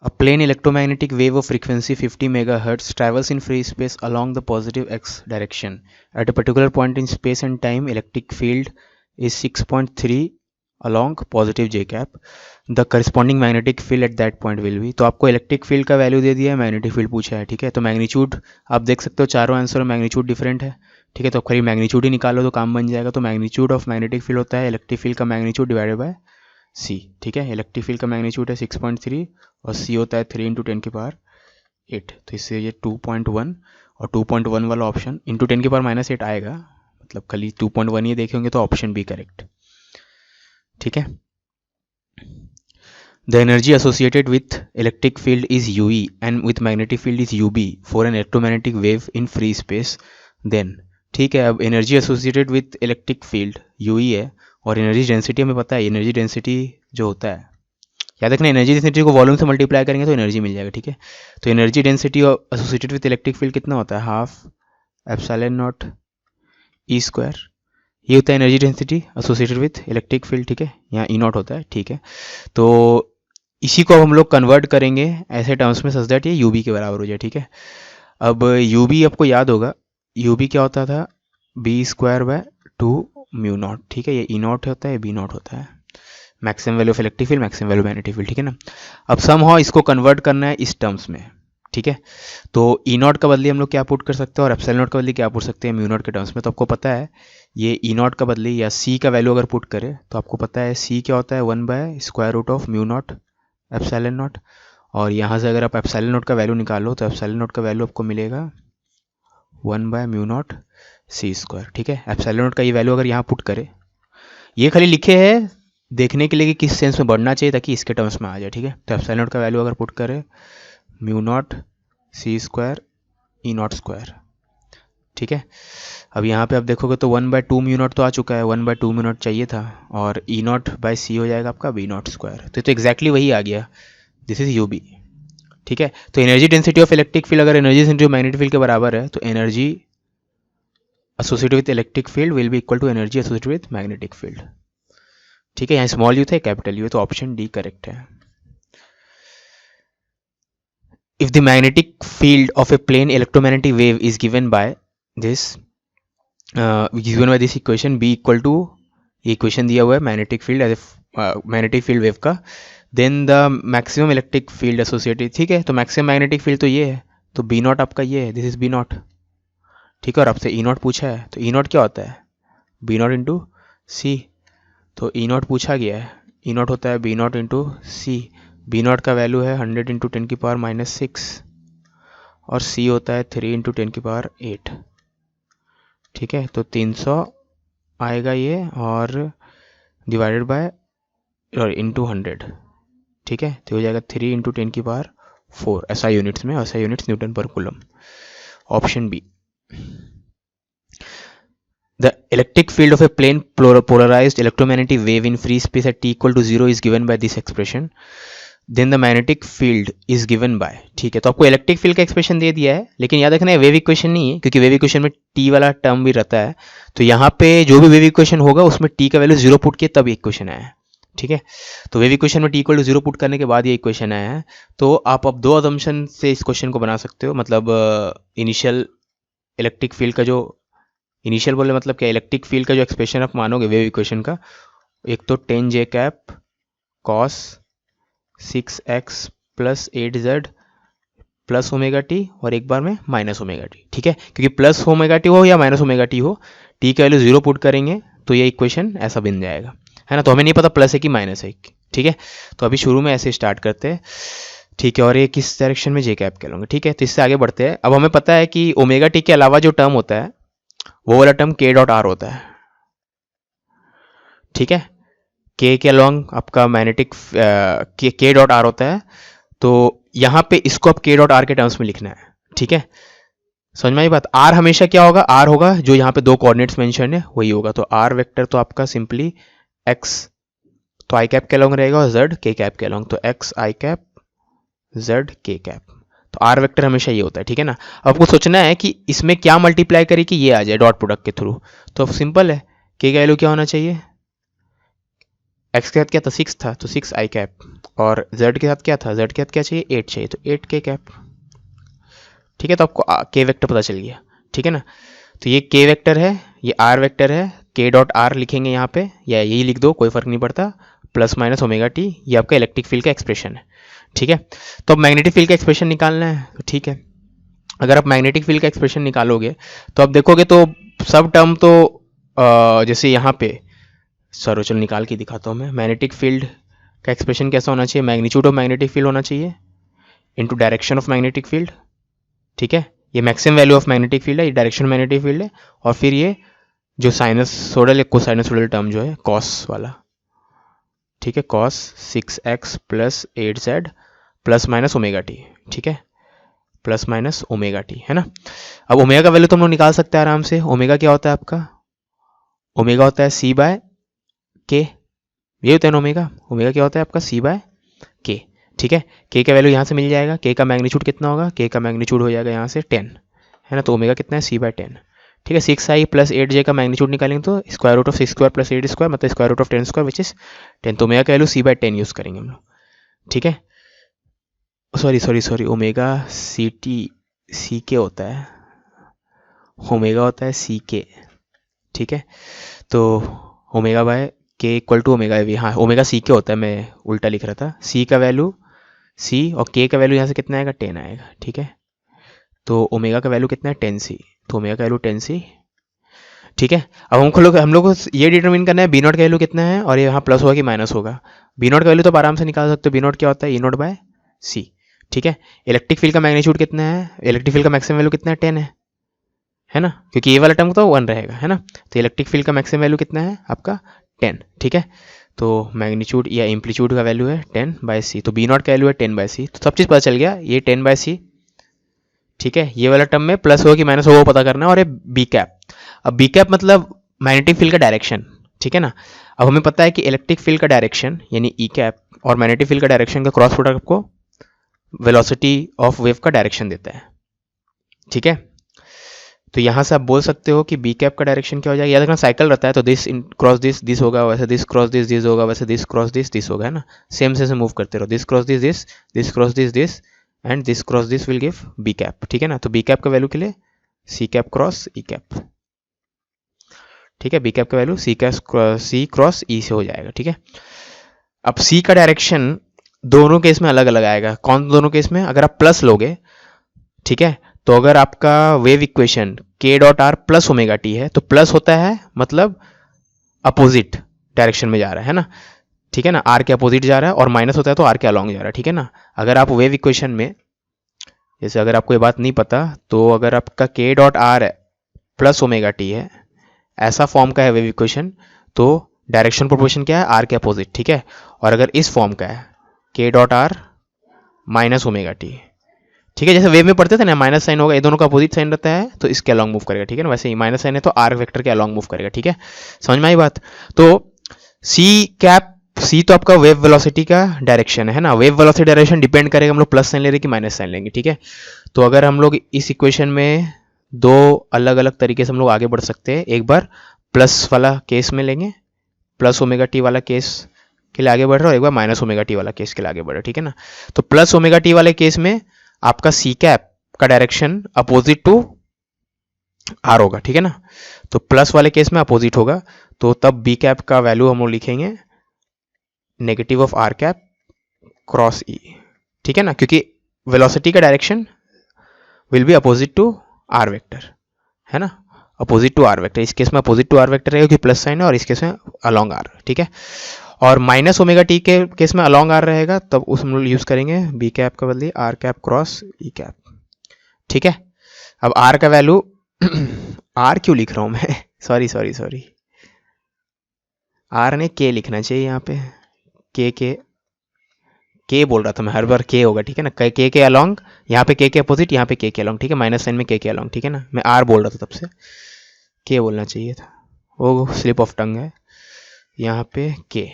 A plain electromagnetic wave of frequency 50 MHz travels in free space along the positive x direction. At a particular point in space and time, electric field is 6.3 along positive j cap. The corresponding magnetic field at that point will be. तो आपको electric field का value दे दिया है, magnetic field पूछा है, ठीक है। तो मैग्नीट्यूड आप देख सकते हो, चारों आंसर में मैग्नीट्यूड डिफरेंट है, ठीक है। तो खाली मैग्नीट्यूड ही निकालो तो काम बन जाएगा। तो मैग्नीट्यूड ऑफ मैग्नेटिक फील्ड होता है इलेक्ट्रिक फील्ड का मैग्नीट्यूड डिवाइडेड बाय सी, ठीक है। इलेक्ट्रिक फील्ड का मैग्नीट्यूड है 6.3 और सी होता है 3 × 10⁸ तो इससे ये 2.1 और 2.1 वाला ऑप्शन इंटू 10⁻⁸ आएगा, मतलब खाली 2.1 ये देखे होंगे तो ऑप्शन बी करेक्ट, ठीक है। The energy associated with electric field is UE and with magnetic field is UB for an electromagnetic wave in free space. Then, ठीक है, अब energy associated with electric field UE है और energy density हमें पता है, एनर्जी डेंसिटी जो होता है, याद रखना एनर्जी डेंसिटी को वॉल्यूम से मल्टीप्लाई करेंगे तो एनर्जी मिल जाएगा, ठीक है। तो energy density associated with electric field कितना होता है, हाफ एप्सिलॉन नॉट E², ये होता है energy density associated with electric field, ठीक है। यहाँ E0 होता है, ठीक है। तो इसी को अब हम लोग कन्वर्ट करेंगे ऐसे टर्म्स में सच दैट ये UB के बराबर हो जाए, ठीक है। अब UB आपको याद होगा, UB क्या होता था, B²/2 μ0, ठीक है। ये E0 होता है, B0 होता है, maximum value of electric field, maximum value magnetic field, ठीक है ना। अब समहाउ इसको कन्वर्ट करना है इस टर्म्स में, ठीक है। तो E0 का बदले हम लोग क्या पुट कर सकते हैं और एप्सिलॉन नॉट का बदले क्या पुट सकते हैं μ0 के टर्म्स में। तो आपको पता है ये E0 का बदले या C का वैल्यू अगर पुट करें तो आपको पता है C क्या होता है 1/√of μ0 एप्सिलॉन नॉट, और यहाँ से अगर आप एप्सिलॉन नॉट का वैल्यू निकालो तो एप्सिलॉन नॉट का वैल्यू आपको मिलेगा 1/μ0 c², ठीक है। एप्सिलॉन नॉट का ये वैल्यू अगर यहाँ पुट करें, ये खाली लिखे हैं देखने के लिए कि किस सेंस में बढ़ना चाहिए ताकि इसके टर्म्स में आ जाए, ठीक है। तो एप्सिलॉन नॉट का वैल्यू अगर पुट करें μ0 c² E0², ठीक है। अब यहाँ पे आप देखोगे तो 1/2 μ0 तो आ चुका है, 1/2 μ0 चाहिए था और E0/c हो जाएगा आपका B0²। तो एग्जैक्टली वही आ गया, दिस इज UB, ठीक है। तो energy density of electric field अगर energy density of magnetic field के बराबर है तो energy associated with electric field will be equal to energy associated with magnetic field, ठीक है। यहाँ स्मॉल यू था, कैपिटल यू, तो ऑप्शन डी करेक्ट है। If the magnetic field of a plane electromagnetic wave is given by this equation B equal to, equation दिया हुआ है magnetic field as magnetic field wave का, then the maximum electric field associated, ठीक है। तो maximum magnetic field तो ये है, तो B0 आपका ये है, दिस इज B0, ठीक है। और आपसे E0 पूछा है, तो E0 क्या होता है, B0 × C, तो E0 पूछा गया है, E0 होता है B0 × C। B0 का वैल्यू है 100 × 10⁻⁶ और C होता है 3 × 10⁸, ठीक है। तो 300 आएगा ये और डिवाइडेड बाय और इंटू 100, ठीक है। तो हो जाएगा 3 × 10⁴ ऐसा यूनिट्स में, ऐसा यूनिट्स न्यूटन पर coulomb, option B. The electric field of a plane polarized electromagnetic wave in free space at t = 0 is given by this expression. Then the magnetic field is given by, ठीक है। तो आपको electric field का expression दे दिया है, लेकिन याद रखना है वेव इक्वेशन नहीं है, क्योंकि वेव इक्वेशन में टी वाला टर्म भी रहता है। तो यहाँ पे जो भी वेव इक्वेशन होगा उसमें टी का वैल्यू 0 पुट किए तब इक्वेशन आया है, ठीक है। तो वेव इक्वेशन में t = 0 पुट करने के बाद ये इक्वेशन आया है। तो आप अब दो अजम्पशन से इस क्वेश्चन को बना सकते हो, मतलब इनिशियल इलेक्ट्रिक फील्ड का जो इनिशियल बोले मतलब क्या, इलेक्ट्रिक फील्ड का जो एक्सप्रेशन आप मानोगे वेव इक्वेशन का, एक तो 10j cap cos 6x + 8z plus omega T और एक बार में माइनस ओमेगा टी, ठीक है। क्योंकि प्लस ओमेगा टी हो या माइनस ओमेगा टी हो, टी का वैल्यू 0 पुट करेंगे तो ये इक्वेशन ऐसा बन जाएगा, है ना। तो हमें नहीं पता प्लस है कि माइनस है, ठीक है। तो अभी शुरू में ऐसे स्टार्ट करते हैं, ठीक है। और ये किस डायरेक्शन में जे कैप कहलाऊंगा, ठीक है। तो इससे आगे बढ़ते हैं। अब हमें पता है कि ओमेगा टी के अलावा जो टर्म होता है वो वाला टर्म k.r होता है, ठीक है। k के अलॉन्ग आपका मैग्नेटिक k.r होता है। तो यहाँ पे इसको अब k.r के टर्म्स में लिखना है, ठीक है। समझ में आई बात। r हमेशा क्या होगा, r होगा जो यहाँ पे दो कोऑर्डिनेट्स मेंशन है वही होगा। तो r वेक्टर तो आपका सिंपली x तो i कैप के अलॉन्ग रहेगा और z k कैप के अलॉन्ग, तो x i cap z k cap. तो आर वेक्टर हमेशा ये होता है, ठीक है ना। आपको सोचना है कि इसमें क्या मल्टीप्लाई करे कि ये आ जाए डॉट प्रोडक्ट के थ्रू। तो अब सिंपल है, के का वैल्यू क्या होना चाहिए, एक्स के साथ क्या था 6 था तो 6 आई कैप, और जेड के साथ क्या था, जेड के साथ क्या चाहिए 8 चाहिए तो 8 के कैप। ठीक है, तो आपको के वेक्टर पता चल गया। ठीक है ना, तो ये के वेक्टर है, ये आर वेक्टर है, के डॉट आर लिखेंगे यहाँ पे या यही लिख दो कोई फर्क नहीं पड़ता, प्लस माइनस ओमेगा टी, ये आपका इलेक्ट्रिक फील्ड का एक्सप्रेशन है। ठीक है, तो अब मैग्नेटिक फील्ड का एक्सप्रेशन निकालना है तो ठीक है, अगर आप मैग्नेटिक फील्ड का एक्सप्रेशन निकालोगे तो आप देखोगे तो सब टर्म तो जैसे यहाँ पे सर चलो निकाल के दिखाता हूँ मैं। मैग्नेटिक फील्ड का एक्सप्रेशन कैसा होना चाहिए, मैग्नीट्यूड ऑफ मैग्नेटिक फील्ड होना चाहिए into direction of magnetic field. ठीक है, ये maximum value of magnetic field है, ये डायरेक्शन मैग्नेटिक फील्ड है, और फिर ये जो साइनसोडल या कोसाइनसोडल टर्म जो है कॉस वाला। ठीक है, cos 6x plus 8z plus minus omega T. ठीक है, प्लस माइनस ओमेगा टी है ना। अब ओमेगा का वैल्यू तो हम लोग निकाल सकते हैं आराम से। ओमेगा क्या होता है आपका, ओमेगा होता है सी बाय के, ये होता है ना ओमेगा। ओमेगा क्या होता है आपका सी बाय के। ठीक है, के का वैल्यू यहाँ से मिल जाएगा, के का मैग्नीट्यूड कितना होगा, के का मैग्नीट्यूड हो जाएगा यहाँ से 10 है ना, तो ओमेगा कितना है सी बाय 10। ठीक है, 6i प्लस 8j का मैग्नीट्यूड निकालेंगे तो square root of 6 square plus 8 square मतलब square root of 10 square which is 10, तो ओमेगा का वैल्यू सी बाय 10 यूज करेंगे हम लोग। ठीक है, sorry omega c t c के होता है, ओमेगा होता है सी के। ठीक है, तो ओमेगा बाय के इक्वल टू ओमेगा वी, हाँ ओमेगा सी के होता है, मैं उल्टा लिख रहा था। सी का वैल्यू सी और के का वैल्यू यहाँ से कितना आएगा 10 आएगा। ठीक है, तो ओमेगा का वैल्यू कितना है 10c, तो ओमेगा का वैल्यू 10c। ठीक है, अब हम लोग को ये डिटरमिन करना है बी नॉट का वैल्यू कितना है, और ये यहाँ प्लस होगा कि माइनस होगा। बी नॉट का वैल्यू तो आप आराम से निकाल सकते हो, बी नॉट क्या होता है ई नॉट बाय सी। ठीक है, इलेक्ट्रिक फील्ड का मैग्नीट्यूड कितना है, इलेक्ट्रिक फील्ड का मैक्सिमम वैल्यू कितना है 10 है ना, क्योंकि ये वाला टर्म तो 1 रहेगा है ना, तो इलेक्ट्रिक फील्ड का मैक्सिमम वैल्यू कितना है आपका 10। ठीक है, तो मैग्नीट्यूड या एम्पलीट्यूड का वैल्यू है 10 बाय सी, तो बी नॉट का वैल्यू है 10 बाय सी, तो सब चीज़ पता चल गया, ये 10 बाय सी। ठीक है, ये वाला टर्म में प्लस होगा कि माइनस होगा वो पता करना है, और ये बी कैप। अब बी कैप मतलब मैग्नेटिक फील्ड का डायरेक्शन। ठीक है ना, अब हमें पता है कि इलेक्ट्रिक फील्ड का डायरेक्शन यानी ई कैप और मैग्नेटिक फील्ड का डायरेक्शन का क्रॉस प्रोडक्ट आपको वेलोसिटी ऑफ वेव का डायरेक्शन देता है। ठीक है, तो यहां से आप बोल सकते हो कि बी कैप का डायरेक्शन क्या हो जाएगा, याद रखना साइकिल रहता है तो दिस क्रॉस दिस होगा, वैसे दिस क्रॉस दिस होगा, वैसे दिस क्रॉस दिस होगा, है ना, सेम से मूव करते रहो, this cross this cross this and this cross this will give B cap. ठीक है ना, तो बी कैप का वैल्यू के लिए C cap cross E cap. ठीक है, बी कैप का वैल्यू सी क्रॉस ई से हो जाएगा। ठीक है, अब सी का डायरेक्शन दोनों केस में अलग अलग आएगा। कौन दोनों केस में, अगर आप प्लस लोगे, ठीक है, तो अगर आपका वेव इक्वेशन के dot are plus omega T है तो प्लस होता है मतलब अपोजिट डायरेक्शन में जा रहा है ना। ठीक है ना, आर के अपोजिट जा रहा है, और माइनस होता है तो आर के अलॉन्ग जा रहा है। ठीक है ना, अगर आप वेव इक्वेशन में, जैसे अगर आपको ये बात नहीं पता तो अगर आपका के dot are plus omega T है, ऐसा फॉर्म का है वेव इक्वेशन, तो डायरेक्शन प्रोपोर्शन क्या है आर के अपोजिट। ठीक है, और अगर इस फॉर्म का है के dot are minus omega T, ठीक है, जैसे वेव में पढ़ते थे ना माइनस साइन होगा, ये दोनों का अपोजिट साइन रहता है तो इसके अलॉन्ग मूव करेगा। ठीक है ना, वैसे ही माइनस साइन है तो आर वेक्टर के अलॉन्ग मूव करेगा। ठीक है, समझ में आई बात। तो सी कैप, सी तो आपका वेव वेलोसिटी का डायरेक्शन है ना, वेव वेलोसिटी डायरेक्शन डिपेंड करेगा हम लोग प्लस साइन ले रहे कि माइनस साइन लेंगे। ठीक है, तो अगर हम लोग इस इक्वेशन में दो अलग अलग तरीके से हम लोग आगे बढ़ सकते हैं, एक बार प्लस वाला केस में लेंगे, प्लस ओमेगा टी वाला केस के लिए आगे बढ़ रहा है, और एक बार माइनस ओमेगा टी वाला केस के लिए आगे बढ़ रहा है। ठीक है ना, तो प्लस ओमेगा टी वाले केस में आपका सी कैप का डायरेक्शन अपोजिट टू आर होगा। ठीक है ना, तो प्लस वाले केस में अपोजिट होगा, तो तब बी कैप का वैल्यू हम लोग लिखेंगे negative of R cap cross E. ठीक है ना, क्योंकि वेलोसिटी का direction will be opposite to R vector, है ना, अपोजिट टू आर वेक्टर। इस केस में अपोजिट टू आर वेक्टर रहेगा क्योंकि प्लस साइन है, और इस केस में अलॉन्ग आर। ठीक है, और माइनस ओमेगा टी के केस में अलॉन्ग आर रहेगा, तब उस हम लोग यूज करेंगे बी कैप का बदले R cap cross E cap. ठीक है, अब आर का वैल्यू आर क्यों लिख रहा हूं मैं सॉरी आर ने के लिखना चाहिए यहाँ पे, के बोल रहा था मैं, हर बार के होगा। ठीक है ना, के अलॉन्ग, यहाँ पे के अपोजिट, यहाँ पे के अलॉन्ग। ठीक है, माइनस साइन में के अलॉन्ग। ठीक है ना, मैं आर बोल रहा था तब से, के बोलना चाहिए था, वो स्लिप ऑफ टंग है, यहाँ पे के।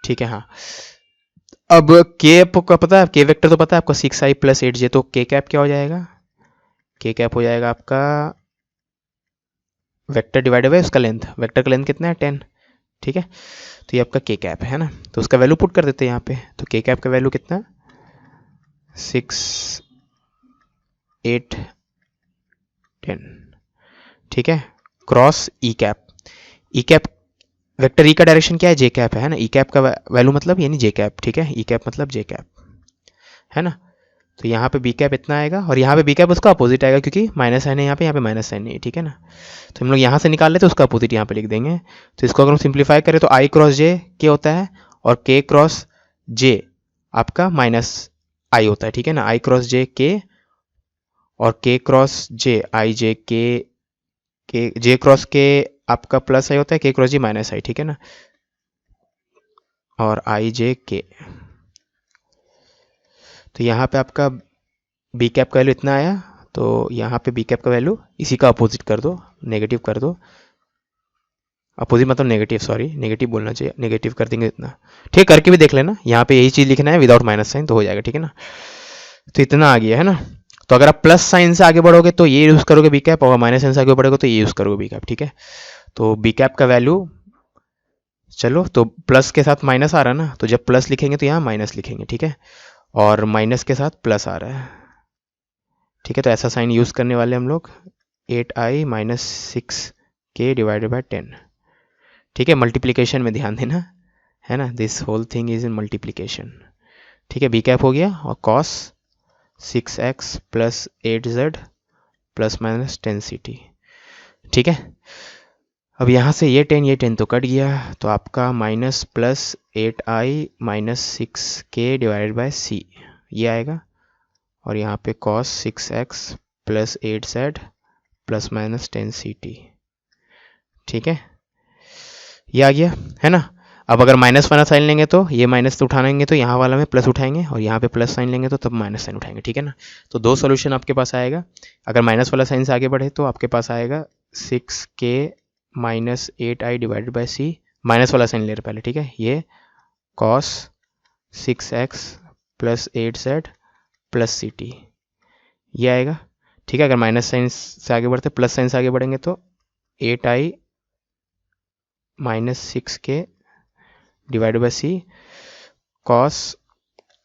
ठीक है, हाँ, अब के आपको पता है, के वेक्टर तो पता है आपको 6i प्लस 8j, तो के कैप क्या हो जाएगा, के कैप हो जाएगा आपका वेक्टर डिवाइडेड बाय उसका लेंथ, वेक्टर का लेंथ कितना है 10, ठीक है। तो ये आपका के कैप है ना, तो उसका वैल्यू पुट कर देते हैं यहाँ पे। तो के कैप का वैल्यू कितना, 6, 8, 10, ठीक है। क्रॉस ई कैप, ई कैप वेक्टर ई का डायरेक्शन क्या है, जे कैप है ना। ई कैप का वैल्यू मतलब यानी जे कैप, ठीक है। ई कैप मतलब जे कैप है ना। तो यहाँ पे बी कैप इतना आएगा और यहाँ पे बी कैप उसका अपोजिट आएगा, क्योंकि माइनस साइन है यहाँ पे माइनस साइन नहीं है, ठीक है ना। तो हम लोग यहाँ से निकाल लेते हैं, उसका अपोजिट यहाँ पे लिख देंगे। तो इसको अगर हम सिंप्लीफाई करें तो आई क्रॉस जे के होता है और के क्रॉस जे आपका माइनस आई होता है, ठीक है ना। आई क्रॉस जे के और के क्रॉस जे आई जे के जे क्रॉस के आपका प्लस आई होता है, के क्रॉस जी माइनस आई, ठीक है ना। और आई जे के, तो यहाँ पे आपका बी कैप का वैल्यू इतना आया, तो यहाँ पे बी कैप का वैल्यू इसी का अपोजिट कर दो, नेगेटिव कर दो। अपोजिट मतलब नेगेटिव, सॉरी नेगेटिव बोलना चाहिए, नेगेटिव कर देंगे इतना, ठीक। करके भी देख लेना, यहाँ पे यही चीज़ लिखना है विदाउट माइनस साइन, तो हो जाएगा, ठीक है ना। तो इतना आ गया है ना। तो अगर आप प्लस साइन से आगे बढ़ोगे तो ये यूज़ करोगे बी कैप, और माइनस साइन से आगे बढ़ोगे तो ये यूज़ करोगे बी कैप, ठीक है। तो बी कैप का वैल्यू, चलो तो प्लस के साथ माइनस आ रहा है ना, तो जब प्लस लिखेंगे तो यहाँ माइनस लिखेंगे, ठीक है। और माइनस के साथ प्लस आ रहा है, ठीक है। तो ऐसा साइन यूज़ करने वाले हम लोग, 8i minus 6k divided by 10, ठीक है। मल्टीप्लीकेशन में ध्यान देना है ना, this whole thing is in multiplication, ठीक है। बी कैप हो गया और cos 6x plus 8z plus minus 10ct, ठीक है। अब यहाँ से ये 10 तो कट गया, तो आपका minus plus 8i minus 6k divided by c ये आएगा, और यहाँ पे cos 6x plus 8z plus minus 10ct, ठीक है। ये आ गया है ना। अब अगर माइनस वाला साइन लेंगे तो ये माइनस तो उठाएंगे, तो यहाँ वाला में प्लस उठाएंगे, और यहाँ पे प्लस साइन लेंगे तो तब माइनस साइन उठाएंगे, ठीक है ना। तो दो सॉल्यूशन आपके पास आएगा। अगर माइनस वाला साइन से आगे बढ़े तो आपके पास आएगा 6k minus 8i divided by c, minus वाला साइन ले रहे पहले, ठीक है। ये cos 6x plus 8z plus c t ये आएगा, ठीक है। अगर माइनस साइन से आगे बढ़ते प्लस साइन से आगे बढ़ेंगे तो 8i minus 6k divide by c cos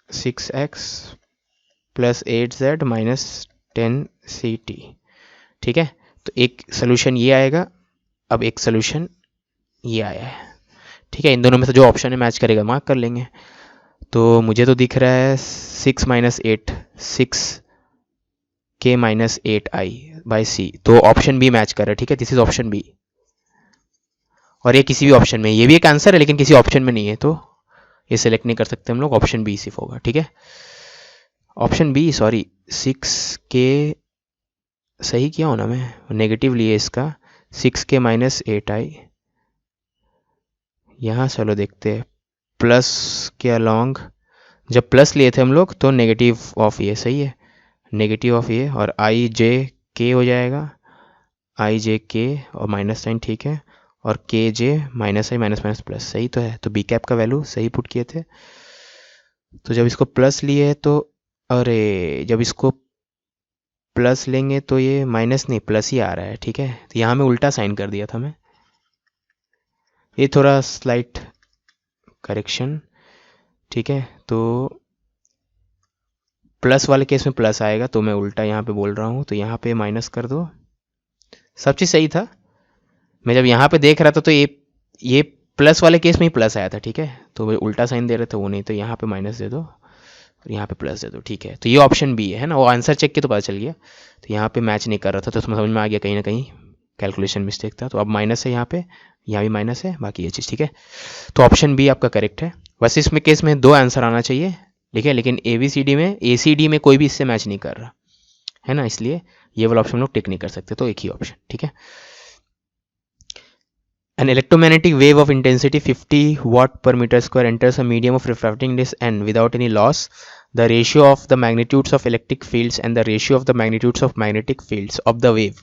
6x plus 8z minus 10ct, ठीक है। तो एक सोल्यूशन ये आएगा, अब एक सोल्यूशन ये आया है, ठीक है। इन दोनों में से जो ऑप्शन है मैच करेगा मार्क कर लेंगे। तो मुझे तो दिख रहा है 6 minus 8 6k minus 8i by सी, तो ऑप्शन बी मैच कर रहा है, ठीक है। दिस इज ऑप्शन बी, और ये किसी भी ऑप्शन में, ये भी एक आंसर है लेकिन किसी ऑप्शन में नहीं है, तो ये सिलेक्ट नहीं कर सकते हम लोग, ऑप्शन बी सिर्फ होगा, ठीक है। ऑप्शन बी, सॉरी 6k सही किया होना मैं, नेगेटिव लिए इसका 6k माइनस 8i। यहाँ चलो देखते हैं, प्लस के अलॉन्ग जब प्लस लिए थे हम लोग तो नेगेटिव ऑफ ये, सही है, नेगेटिव ऑफ ये, और आई जे के हो जाएगा, आई जे के और माइनस साइन, ठीक है, और के जे माइनस आई माइनस माइनस प्लस, सही तो है। तो बी कैप का वैल्यू सही पुट किए थे। तो जब इसको प्लस लिए तो, अरे जब इसको प्लस लेंगे तो ये माइनस नहीं प्लस ही आ रहा है, ठीक है। तो यहाँ में उल्टा साइन कर दिया था मैं, ये थोड़ा स्लाइट करेक्शन, ठीक है। तो प्लस वाले केस में प्लस आएगा, तो मैं उल्टा यहाँ पे बोल रहा हूँ, तो यहाँ पे माइनस कर दो, सब चीज़ सही था। मैं जब यहाँ पे देख रहा था तो ये प्लस वाले केस में ही प्लस आया था, ठीक है। तो वो उल्टा साइन दे रहे थे वो नहीं, तो यहाँ पे माइनस दे दो और यहाँ पे प्लस दे दो, ठीक है। तो ये ऑप्शन बी है ना, वो आंसर चेक के तो पता चल गया। तो यहाँ पे मैच नहीं कर रहा था, तो उसमें समझ में आ गया कहीं ना कहीं कैलकुलेशन मिस्टेक था। तो अब माइनस है यहाँ पे, यहाँ भी माइनस है, बाकी ये चीज़ ठीक है। तो ऑप्शन बी आपका करेक्ट है। बस इसमें केस में दो आंसर आना चाहिए, ठीक है, लेकिन ए सी डी में कोई भी इससे मैच नहीं कर रहा है ना, इसलिए ये वाला ऑप्शन लोग टिक नहीं कर सकते, तो एक ही ऑप्शन, ठीक है। An electromagnetic wave of intensity 50 watt per meter square enters a medium of refracting index n without any loss. The ratio of the magnitudes of electric fields and the ratio of the magnitudes of magnetic fields of the wave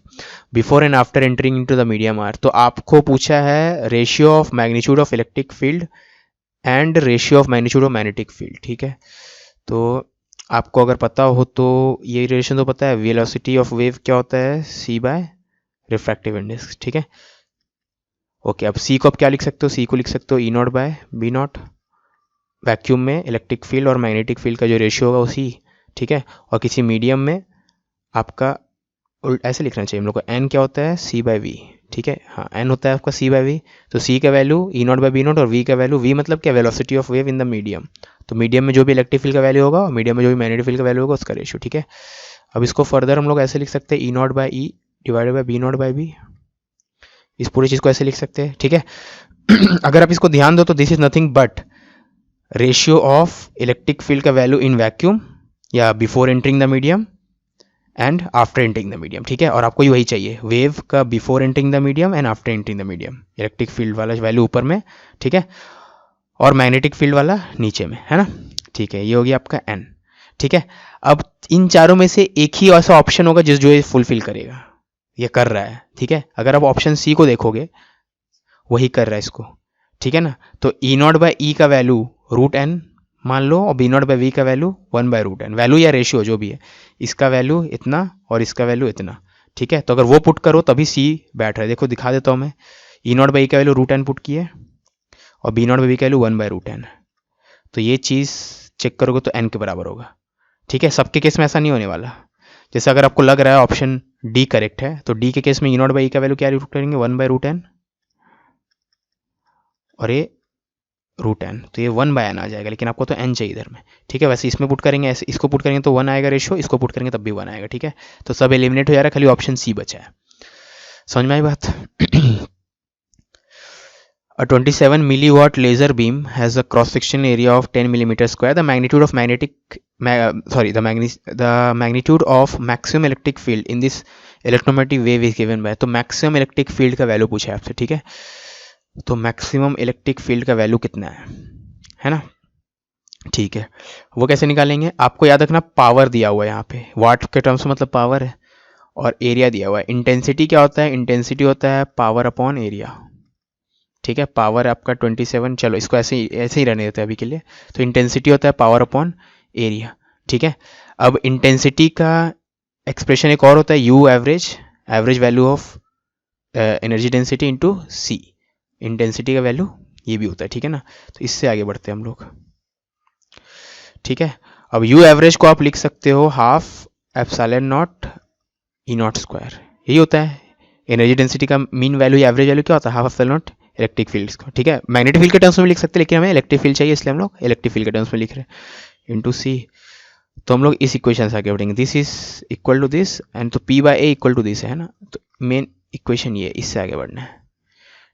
before and after entering into the medium are. तो आपको पूछा है ratio of magnitude of electric field and ratio of magnitude of magnetic field, ठीक है। तो आपको अगर पता हो तो ये रिलेशन तो पता है, वेलोसिटी ऑफ वेव क्या होता है, c बाय रिफ्रैक्टिव इंडेक्स, ठीक है। ओके, अब सी को आप क्या लिख सकते हो, सी को लिख सकते हो E naught by B naught, vacuum में इलेक्ट्रिक फील्ड और मैग्नेटिक फील्ड का जो रेशियो होगा उसी, ठीक है। और किसी मीडियम में आपका ऐसे लिखना चाहिए हम लोग को, एन क्या होता है सी बाय वी, ठीक है। हाँ, एन होता है आपका सी बाय वी, तो सी का value E naught by B naught और वी का वैल्यू, वी मतलब क्या, velocity of wave in the medium, तो मीडियम में जो भी इलेक्ट्रिक फील्ड का वैल्यू होगा और मीडियम में जो भी मैग्नेटिक फील्ड का वैल्यू होगा उसका रेशियो, ठीक है। अब इसको फर्दर हम लोग ऐसे लिख सकते हैं E naught by E divided by B naught by B, इस पूरी चीज़ को ऐसे लिख सकते हैं, ठीक है। अगर आप इसको ध्यान दो तो this is nothing but ratio of electric field का वैल्यू इन वैक्यूम या before entering the medium and after entering the medium, ठीक है। और आपको वही चाहिए, वेव का before entering the medium and after entering the medium, electric field वाला वैल्यू ऊपर में, ठीक है, और मैग्नेटिक फील्ड वाला नीचे में, है ना, ठीक है। ये हो गया आपका एन, ठीक है। अब इन चारों में से एक ही ऐसा ऑप्शन होगा जो ये फुलफिल करेगा, ये कर रहा है, ठीक है। अगर आप ऑप्शन सी को देखोगे वही कर रहा है इसको, ठीक है ना। तो ई नॉट बाय ई का वैल्यू रूट एन मान लो और बी नॉट बाय वी का value 1 by root n, value या रेशियो जो भी है, इसका वैल्यू इतना और इसका वैल्यू इतना, ठीक है। तो अगर वो पुट करो तभी सी बैठ रहा है, देखो दिखा देता हूँ मैं, ई नॉट बाई का वैल्यू रूट एन पुट किए और बी नॉट बाई बी का वैल्यू 1 बाय रूट एन, तो ये चीज़ चेक करोगे तो एन के बराबर होगा, ठीक है। सबके केस में ऐसा नहीं होने वाला, जैसे अगर आपको लग रहा है ऑप्शन डी करेक्ट है तो डी के केस में ई नॉट बाई का वैल्यू क्या पुट करेंगे 1 बाय रूट एन और ये रूट एन, तो ये 1 बाय एन आ जाएगा, लेकिन आपको तो एन चाहिए इधर में, ठीक है। वैसे इसमें पुट करेंगे, ऐसे इसको पुट करेंगे तो 1 आएगा रेशियो, इसको पुट करेंगे तब भी 1 आएगा, ठीक है। तो सब एलिमिनेट हो जा रहा है, खाली ऑप्शन सी बचा है। समझ में आई बात? A 27 milliwatt laser beam has a cross-sectional area of 10 millimeter square. The magnitude of the magnitude of maximum electric field in this electromagnetic wave is given by. तो maximum electric field का value पूछा है आपसे, ठीक है। तो maximum electric field का value कितना है ना, ठीक है। वो कैसे निकालेंगे, आपको याद रखना पावर दिया हुआ है यहाँ पे, वाट के टर्म्स में मतलब पावर है, और एरिया दिया हुआ है। इंटेंसिटी क्या होता है, इंटेंसिटी होता है पावर अपॉन एरिया, ठीक है। पावर आपका 27, चलो इसको ऐसे ही रहने देते हैं अभी के लिए। तो इंटेंसिटी होता है पावर अपॉन एरिया, ठीक है। अब इंटेंसिटी का एक्सप्रेशन एक और होता है u average, average value of energy density into c, intensity का वैल्यू ये भी होता है, ठीक है ना। तो इससे आगे बढ़ते हैं हम लोग, ठीक है। अब यू एवरेज को आप लिख सकते हो half epsilon not E naught square, यही होता है एनर्जी डेंसिटी का मीन वैल्यू या एवरेज वैल्यू क्या होता है, half epsilon not electric fields को, ठीक है। मैग्नेटिक फील्ड के टर्म्स में लिख सकते हैं, लेकिन हमें इलेक्ट्रिक फील्ड चाहिए इसलिए हम लोग इलेक्ट्रिक फील्ड के टर्म्स में लिख रहे हैं इंटू सी। तो हम लोग इस इक्वेशन से आगे बढ़ेंगे, this is equal to this and तो P by A equal to this है ना, तो मेन इक्वेशन ये, इससे आगे बढ़ना है,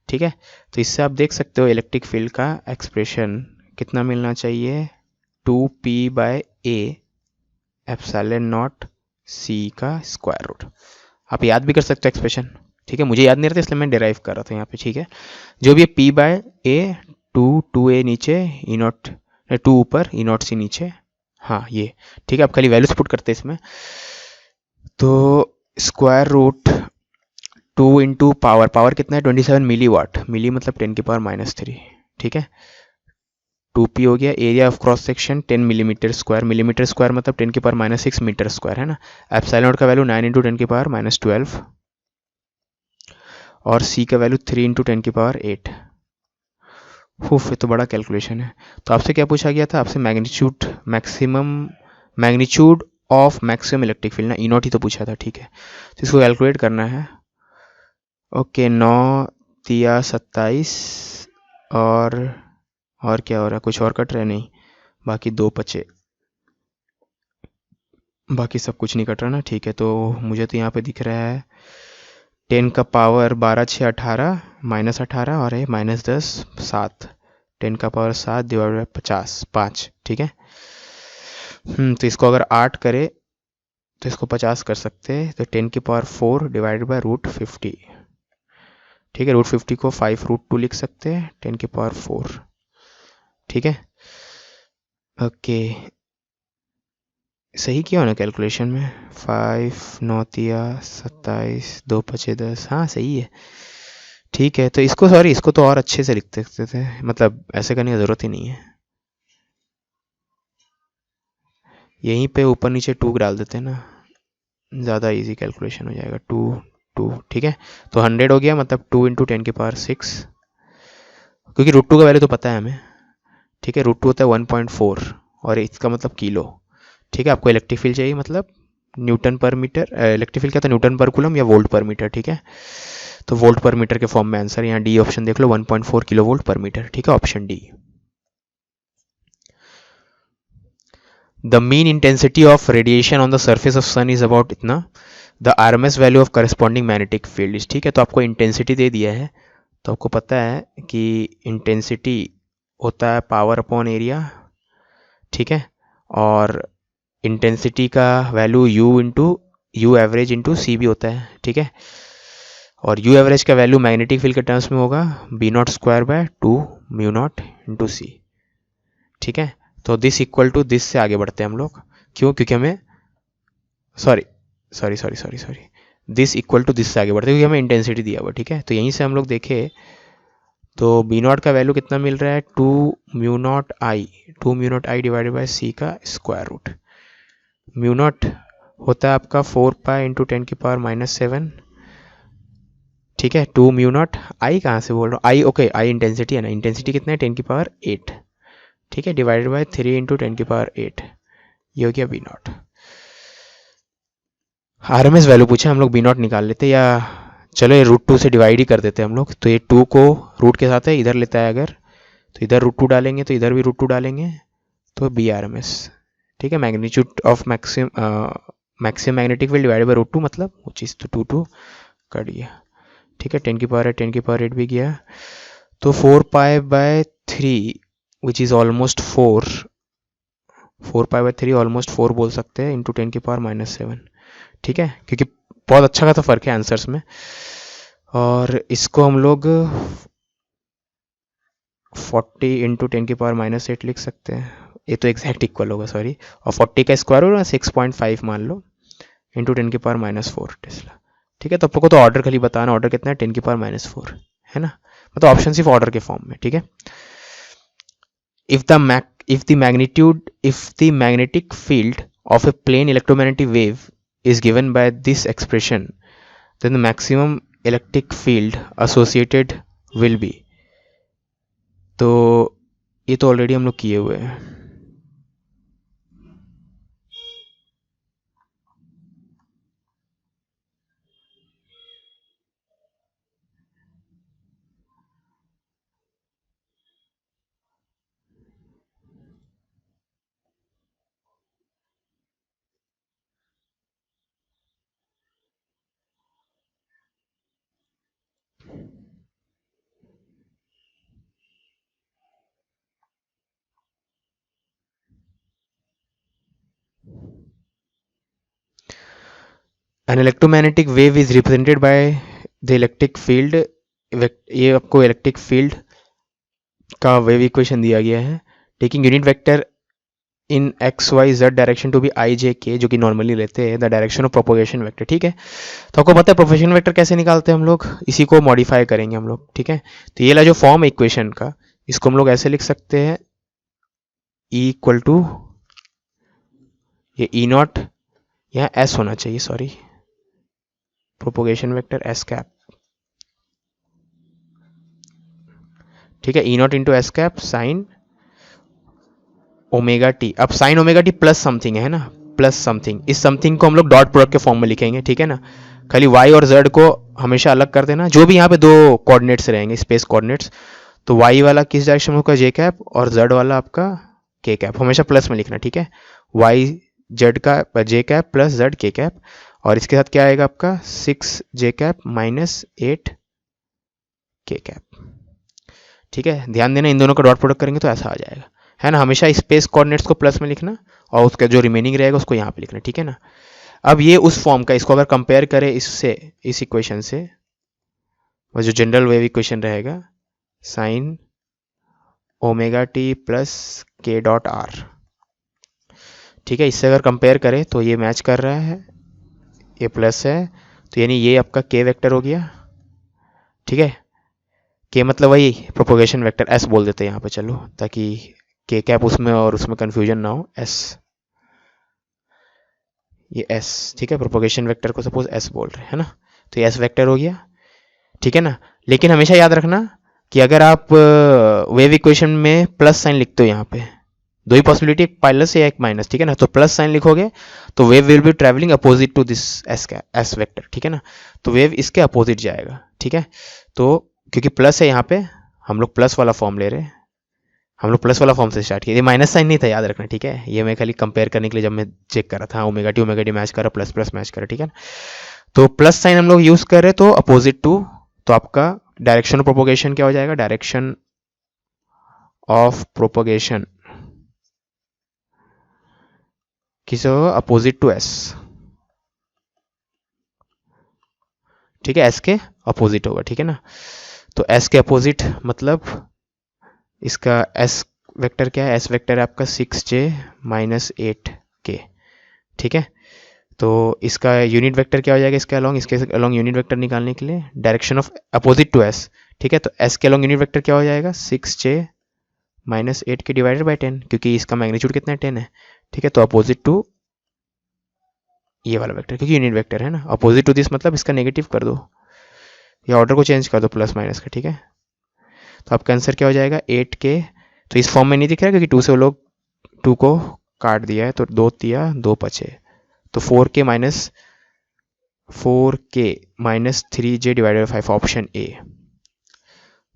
ठीक है। तो इससे आप देख सकते हो इलेक्ट्रिक फील्ड का एक्सप्रेशन कितना मिलना चाहिए, 2p by A epsilon naught C का स्क्वायर रूट। आप याद भी कर सकते हो एक्सप्रेशन, ठीक है। मुझे याद नहीं रहता इसलिए मैं डिराइव कर रहा था यहाँ पे, ठीक है। जो भी है p बाय ए, 2a नीचे ई नॉट, 2 ऊपर ई नॉट सी नीचे, हाँ ये, ठीक है। आप खाली वैल्यूज पुट करते हैं इसमें, तो square root 2 into power, power कितना है 27 मिली वाट, मिली मतलब 10 की पावर -3, ठीक है। 2p हो गया, area of cross section 10 millimetre square, millimetre square मतलब 10 की पावर -6 मीटर स्क्वायर, है ना। एप्सिलॉन नॉट का वैल्यू 9 इंटू 10 की पावर -12 और c का वैल्यू 3 इंटू 10 की पावर 8। ये तो बड़ा कैलकुलेशन है। तो आपसे क्या पूछा गया था, आपसे magnitude magnitude of maximum electric field ना, ई नॉट ही तो पूछा था, ठीक है। तो इसको कैलकुलेट करना है। ओके, 9 तिया 27 और क्या हो रहा है, कुछ और कट रहा है, नहीं, बाकी 2 बचे, बाकी सब कुछ नहीं कट रहा ना, ठीक है। तो मुझे तो यहाँ पे दिख रहा है 10 का पावर 12 6 18 -18 और है -10 7, 10 का पावर 7 डिवाइड बाई 50 5, ठीक है। तो इसको अगर 8 करे तो इसको 50 कर सकते हैं, तो 10 की पावर 4 डिवाइडेड बाई √50, ठीक है। √50 को 5√2 लिख सकते हैं, 10 की पावर 4, ठीक है। ओके, सही किया ना कैलकुलेशन में, 5 9 तिया 27 2 5 10, हाँ सही है, ठीक है। तो इसको सॉरी इसको तो और अच्छे से लिख सकते थे, मतलब ऐसे करने की ज़रूरत ही नहीं है, यहीं पे ऊपर नीचे 2 डाल देते हैं ना, ज़्यादा इजी कैलकुलेशन हो जाएगा। 2 2, ठीक है। तो 100 हो गया, मतलब 2 इंटू 10⁶, क्योंकि √2 का वैल्यू तो पता है हमें, ठीक है। √2 होता है 1.4 और इसका मतलब किलो, ठीक है। आपको इलेक्ट्रिक फील्ड चाहिए, मतलब न्यूटन पर मीटर, इलेक्ट्रिक फील्ड क्या था, न्यूटन पर कूलम या वोल्ट पर मीटर, ठीक है। तो वोल्ट पर मीटर के फॉर्म में आंसर, यहाँ डी ऑप्शन देख लो, 1.4 किलो वोल्ट पर मीटर, ठीक है, option D. The mean intensity of radiation on the surface of sun is about इतना, the RMS value of corresponding magnetic field is, ठीक है। तो आपको इंटेंसिटी दे दिया है, तो आपको पता है कि इंटेंसिटी होता है पावर अपॉन एरिया, ठीक है। और इंटेंसिटी का वैल्यू यू एवरेज इंटू सी भी होता है, ठीक है। और यू एवरेज का वैल्यू मैग्नेटिक फील्ड के टर्म्स में होगा B0² / 2μ0 इंटू सी, ठीक है। तो दिस इक्वल टू दिस से आगे बढ़ते हैं हम लोग, क्यों, क्योंकि हमें sorry this equal to this से आगे बढ़ते हैं क्योंकि हमें इंटेंसिटी दिया हुआ, ठीक है। तो यहीं से हम लोग देखें तो B0 का वैल्यू कितना मिल रहा है, 2μ0I डिवाइडेड बाई सी का स्क्वायर रूट। μ0 होता है आपका 4π इंटू 10⁻⁻⁷, ठीक है। 2μ0 आई कहाँ से बोल रहा हूँ, आई ओके, आई इंटेंसिटी है ना, इंटेंसिटी कितना है 10⁸, ठीक है, डिवाइडेड बाय 3 इंटू 10⁸, ये हो गया B0। आरएमएस वैल्यू पूछा, हम लोग B0 निकाल लेते, या चलो ये √2 से डिवाइड ही कर देते हैं हम लोग। तो ये 2 को रूट के साथ है, इधर लेता है अगर, तो इधर √2 डालेंगे, तो इधर भी √2 डालेंगे, तो BRMS, ठीक है। Magnitude of maximum magnetic field divided by √2, मतलब वो चीज़, तो 2 कट गया, ठीक है। 10⁸ भी गया, तो 4π/3 विच इज़ ऑलमोस्ट 4π/3 ऑलमोस्ट 4 बोल सकते हैं, इंटू 10⁻⁷, ठीक है, क्योंकि बहुत अच्छा खासा फर्क है आंसर्स में। और इसको हम लोग 40 इंटू 10⁻⁸ लिख सकते हैं, ये तो एग्जैक्ट इक्वल होगा, सॉरी, और 40 का स्क्वायर होगा 6.5 मान लो, इंटू 10⁻⁴ टेस्ला, ठीक है। तो आपको तो ऑर्डर खाली बताना, ऑर्डर कितना है 10⁻⁴, है ना, मतलब ऑप्शन सिर्फ ऑर्डर के फॉर्म में, ठीक है। if the magnetic field of a plane electromagnetic wave is given by this expression, then the maximum electric field associated will be, तो ये तो ऑलरेडी हम लोग किए हुए हैं। An electromagnetic wave is represented by the electric field, ये आपको इलेक्ट्रिक फील्ड का वेव इक्वेशन दिया गया है, taking unit vector in XYZ direction to be IJK, जो कि नॉर्मली लेते हैं the direction of propagation vector, ठीक है। तो आपको पता है प्रोपोगेशन वेक्टर कैसे निकालते हैं हम लोग, इसी को मॉडिफाई करेंगे हम लोग, ठीक है। तो ये ला जो फॉर्म है इक्वेशन का, इसको हम लोग ऐसे लिख सकते हैं, E इक्वल टू ये E0, यहाँ S होना चाहिए, sorry, propagation vector S cap, ठीक है। E0 into S cap sine omega T, अब sine omega T plus something है ना, प्लस समथिंग, इस समथिंग को हम लोग डॉट प्रोडक्ट के फॉर्म में लिखेंगे, ठीक है ना। खाली y और z को हमेशा अलग कर देना, जो भी यहाँ पे दो कोऑर्डिनेट्स रहेंगे, स्पेस कोऑर्डिनेट्स, तो y वाला किस डायरेक्शन में होगा j कैप, और z वाला आपका k कैप, हमेशा प्लस में लिखना, ठीक है। y z का j cap plus z k cap, और इसके साथ क्या आएगा आपका 6 j cap minus 8 k cap, ठीक है। ध्यान देना, इन दोनों का डॉट प्रोडक्ट करेंगे तो ऐसा आ जाएगा, है ना। हमेशा स्पेस कोऑर्डिनेट्स को प्लस में लिखना, और उसका जो रिमेनिंग रहेगा उसको यहाँ पे लिखना, ठीक है ना। अब ये उस फॉर्म का, इसको अगर कंपेयर करें इससे, इस इक्वेशन से, वो जो जनरल वेव इक्वेशन रहेगा, साइन ओमेगा टी प्लस के डॉट आर, ठीक है, इससे अगर कंपेयर करें तो ये मैच कर रहा है, ये प्लस है, तो यानी ये आपका के वेक्टर हो गया, ठीक है। के मतलब वही प्रोपोगेशन वेक्टर, एस बोल देते हैं यहाँ पे, चलो, ताकि के कैप उसमें और उसमें कंफ्यूजन ना हो, एस, ये एस, ठीक है, प्रोपोगेशन वेक्टर को सपोज एस बोल रहे हैं, है ना। तो ये एस वेक्टर हो गया, ठीक है ना। लेकिन हमेशा याद रखना कि अगर आप वेव इक्वेशन में प्लस साइन लिखते हो, यहाँ पे दो ही पॉसिबिलिटी, एक प्लस या एक माइनस, ठीक है ना। तो प्लस साइन लिखोगे तो wave will be travelling opposite to this S vector, ठीक है ना। तो वेव इसके अपोजिट जाएगा, ठीक है। तो क्योंकि प्लस है यहाँ पे, हम लोग प्लस वाला फॉर्म ले रहे हैं, हम लोग प्लस वाला फॉर्म से स्टार्ट किया, ये माइनस साइन नहीं था, याद रखना, ठीक है। ये मैं खाली कंपेयर करने के लिए जब मैं चेक कर रहा था, ओमेगा टी मैच कर रहा, प्लस प्लस मैच कर रहा, ठीक है ना। तो प्लस साइन हम लोग यूज कर रहे, तो अपोजिट टू, तो आपका डायरेक्शन ऑफ प्रोपोगेशन क्या हो जाएगा, डायरेक्शन ऑफ प्रोपोगेशन किसे होगा, अपोजिट टू एस, ठीक है, एस के अपोजिट होगा, ठीक है ना। तो एस के अपोजिट मतलब इसका एस वेक्टर क्या है, एस वेक्टर है आपका 6j माइनस 8k, ठीक है। तो इसका यूनिट वेक्टर क्या हो जाएगा, इसके अलोंग यूनिट वेक्टर निकालने के लिए direction of opposite to S, ठीक है। तो एस के अलोंग यूनिट वेक्टर क्या हो जाएगा, 6j minus 8k divided by 10, क्योंकि इसका मैग्नीट्यूड कितना है, 10 है, ठीक है। तो अपोजिट टू ये वाला वेक्टर, क्योंकि यूनिट वेक्टर है ना, अपोजिट टू दिस मतलब इसका नेगेटिव कर दो, या ऑर्डर को चेंज कर दो प्लस माइनस का, ठीक है। तो आपका आंसर क्या हो जाएगा, 8k। तो इस फॉर्म में नहीं दिख रहा क्योंकि 2 से वो लोग 2 को काट दिया है, तो 2 तिया 2 बचे, तो 4k minus 3j divided by 5, option A,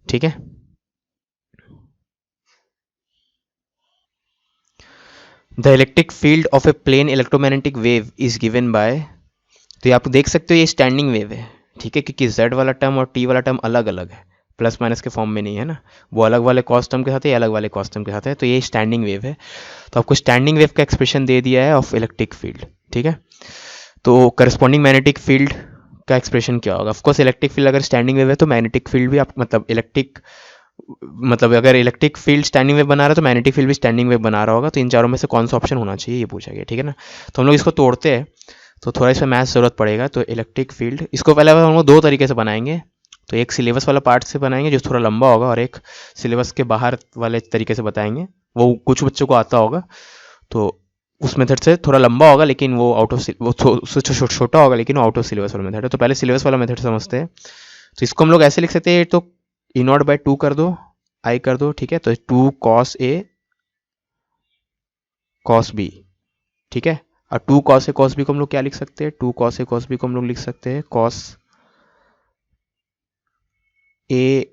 ठीक है। The electric field of a plane electromagnetic wave is given by, तो ये आप देख सकते हो ये स्टैंडिंग वेव है, ठीक है, क्योंकि z वाला टर्म और t वाला टर्म अलग अलग है, प्लस माइनस के फॉर्म में नहीं है ना, वो अलग वाले कॉस टर्म के साथ है, ये अलग वाले कॉस टर्म के साथ है, तो ये स्टैंडिंग वेव है। तो आपको स्टैंडिंग वेव का एक्सप्रेशन दे दिया है ऑफ इलेक्ट्रिक फील्ड, ठीक है। तो करस्पॉन्डिंग मैग्नेटिक फील्ड का एक्सप्रेशन क्या होगा, ऑफकोर्स इलेक्ट्रिक फील्ड अगर स्टैंडिंग वेव है तो मैग्नेटिक फील्ड भी आप मतलब अगर इलेक्ट्रिक फील्ड स्टैंडिंग वेव बना रहा है तो मैग्नेटिक फील्ड भी स्टैंडिंग वेव बना रहा होगा, तो इन चारों में से कौन सा ऑप्शन होना चाहिए ये पूछा गया, ठीक है ना। तो हम लोग इसको तोड़ते हैं, तो थोड़ा इसमें मैथ्स जरूरत पड़ेगा। तो इलेक्ट्रिक फील्ड, इसको पहले हम लोग दो तरीके से बनाएंगे, तो एक सिलेबस वाला पार्ट से बनाएंगे जो थोड़ा लंबा होगा, और एक सिलेबस के बाहर वाले तरीके से बताएंगे, वो कुछ बच्चों को आता होगा, तो उस मेथड से थोड़ा लंबा होगा, लेकिन वो आउट ऑफ वो उससे छोटा होगा, लेकिन वो आउट ऑफ सिलेबस वाला मेथड है। तो पहले सिलेबस वाला मेथड समझते हैं। तो इसको हम लोग ऐसे लिख सकते हैं, तो ई नॉट बाई 2 कर दो, आई कर दो, ठीक है। तो 2 cos a cos b, ठीक है। और 2 cos a cos b को हम लोग क्या लिख सकते हैं, 2 cos a cos b को हम लोग लिख सकते हैं cos a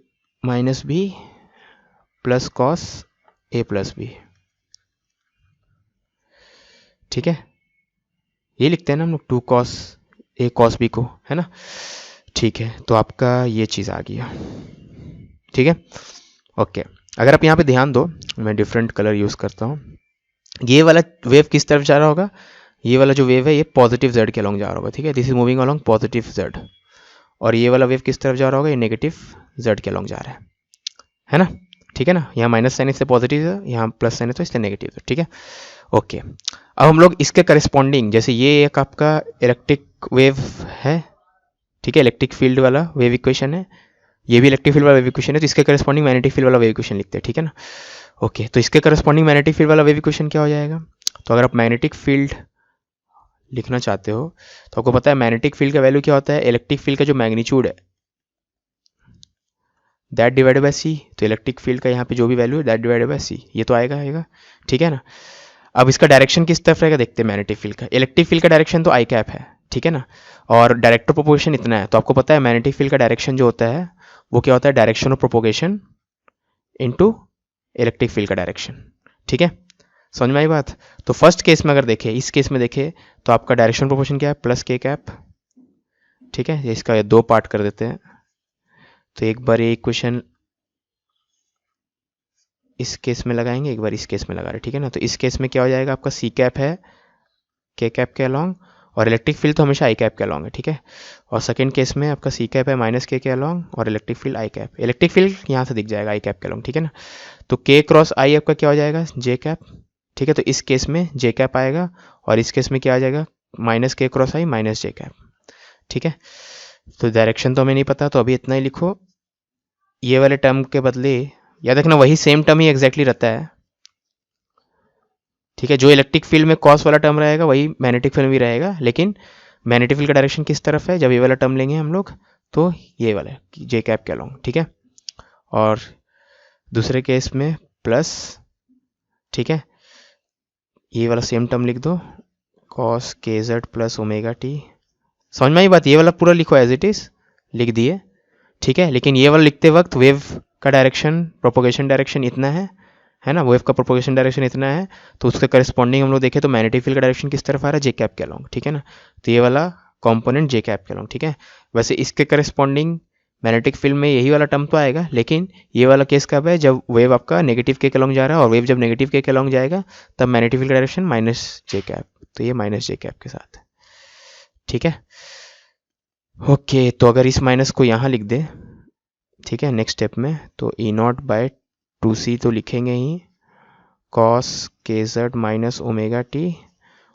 minus b plus cos a plus b, ठीक है। ये लिखते हैं ना हम लोग 2 cos a cos b को, है ना, ठीक है। तो आपका ये चीज़ आ गया, ठीक है, ओके। अगर आप यहाँ पे ध्यान दो, मैं डिफरेंट कलर यूज़ करता हूँ, ये वाला वेव किस तरफ जा रहा होगा, ये वाला जो वेव है ये पॉजिटिव z के अलॉन्ग जा रहा होगा, ठीक है, this is moving along positive z। और ये वाला वेव किस तरफ जा रहा होगा, ये नेगेटिव z के अलॉन्ग जा रहा है ना, ठीक है ना। यहाँ माइनस साइन इससे पॉजिटिव है, यहाँ प्लस साइन है तो इसलिए नेगेटिव है, ठीक है, ओके। अब हम लोग इसके करस्पॉन्डिंग, जैसे ये एक आपका इलेक्ट्रिक वेव है, ठीक है, इलेक्ट्रिक फील्ड वाला वेव इक्वेशन है, ये भी इलेक्ट्रिक फील्ड वाला वेव इक्वेशन है, तो इसके करस्पॉन्डिंग मैग्नेटिक फील्ड वाला वेव इक्वेशन लिखते हैं, ठीक है ना, ओके। तो इसके करस्पॉन्डिंग मैग्नेटिक फील्ड वाला वेव इक्वेशन क्या हो जाएगा, तो अगर आप मैग्नेटिक फील्ड लिखना चाहते हो तो आपको पता है मैग्नेटिक फील्ड का वैल्यू क्या होता है, इलेक्ट्रिक फील्ड का जो मैग्नीट्यूड है दैट डिवाइडेड बाय सी, तो इलेक्ट्रिक फील्ड का यहाँ पे जो भी वैल्यू है दैट डिवाइडेड बाय सी, ये तो आएगा, ठीक है ना। अब इसका डायरेक्शन किस तरफ रहेगा देखते हैं, मैग्नेटिक फील्ड का, इलेक्ट्रिक फील्ड का डायरेक्शन तो आई कैप है, ठीक है ना, और डायरेक्टर प्रोपोगेशन इतना है, तो आपको पता है मैग्नेटिक फील्ड का डायरेक्शन जो होता है वो क्या होता है, direction of propagation into electric field का डायरेक्शन, ठीक है, समझ में आई बात। तो फर्स्ट केस में अगर देखें, इस केस में देखें तो आपका डायरेक्शन प्रोपोर्शन क्या है, प्लस के कैप, ठीक है। इसका ये दो पार्ट कर देते हैं, तो एक बार ये इक्वेशन इस केस में लगाएंगे, एक बार इस केस में लगा रहे, ठीक है ना। तो इस केस में क्या हो जाएगा, आपका सी कैप है के कैप के अलॉन्ग, और इलेक्ट्रिक फील्ड तो हमेशा आई कैप के अलॉन्ग है, ठीक है। और सेकंड केस में आपका सी कैप है माइनस के अलॉन्ग, और electric field I cap, electric field यहाँ से दिख जाएगा आई कैप के अलॉन्ग, ठीक है ना। तो के क्रॉस आई आपका क्या हो जाएगा, जे कैप, ठीक है। तो इस केस में जे कैप आएगा, और इस केस में क्या आ जाएगा, माइनस के क्रॉस आई माइनस जे कैप, ठीक है। तो डायरेक्शन तो हमें नहीं पता, तो अभी इतना ही लिखो, ये वाले टर्म के बदले याद रखना वही सेम टर्म ही एग्जैक्टली रहता है, ठीक है। जो इलेक्ट्रिक फील्ड में कॉस वाला टर्म रहेगा वही मैग्नेटिक फील्ड में भी रहेगा, लेकिन मैग्नेटिक फील्ड का डायरेक्शन किस तरफ है, जब ये वाला टर्म लेंगे हम लोग तो ये वाला जे कैप के अलोंग, ठीक है। और दूसरे केस में प्लस, ठीक है, ये वाला सेम टर्म लिख दो कॉस के जेड प्लस ओमेगा टी। समझ में आई बात, ये वाला पूरा लिखो एज इट इज लिख दिए, ठीक है। लेकिन ये वाला लिखते वक्त वेव का डायरेक्शन, प्रोपोगेशन डायरेक्शन इतना है ना, वेव का प्रोपोगेशन डायरेक्शन इतना है, तो उसके करस्पॉन्डिंग हम लोग देखें तो मैग्नेटिक फील्ड का डायरेक्शन किस तरफ आ रहा है, जे कैप के अलोंग, ठीक है ना। तो ये वाला कॉम्पोनेंट जे कैप के अलोंग, ठीक है। वैसे इसके करस्पॉन्डिंग मैग्नेटिक फील्ड में यही वाला टर्म तो आएगा, लेकिन ये वाला केस कब है, जब वेव आपका नेगेटिव के अलोंग जा रहा है, और वेव जब नेगेटिव के अलोंग जाएगा तब मैग्नेटिक फील्ड का डायरेक्शन माइनस जे कैप, तो ये माइनस जे कैप के साथ, ठीक है। ओके, तो अगर इस माइनस को यहाँ लिख दे, ठीक है, नेक्स्ट स्टेप में, तो ई नॉट बाय 2c तो लिखेंगे ही, कॉस के जेड माइनस ओमेगा टी,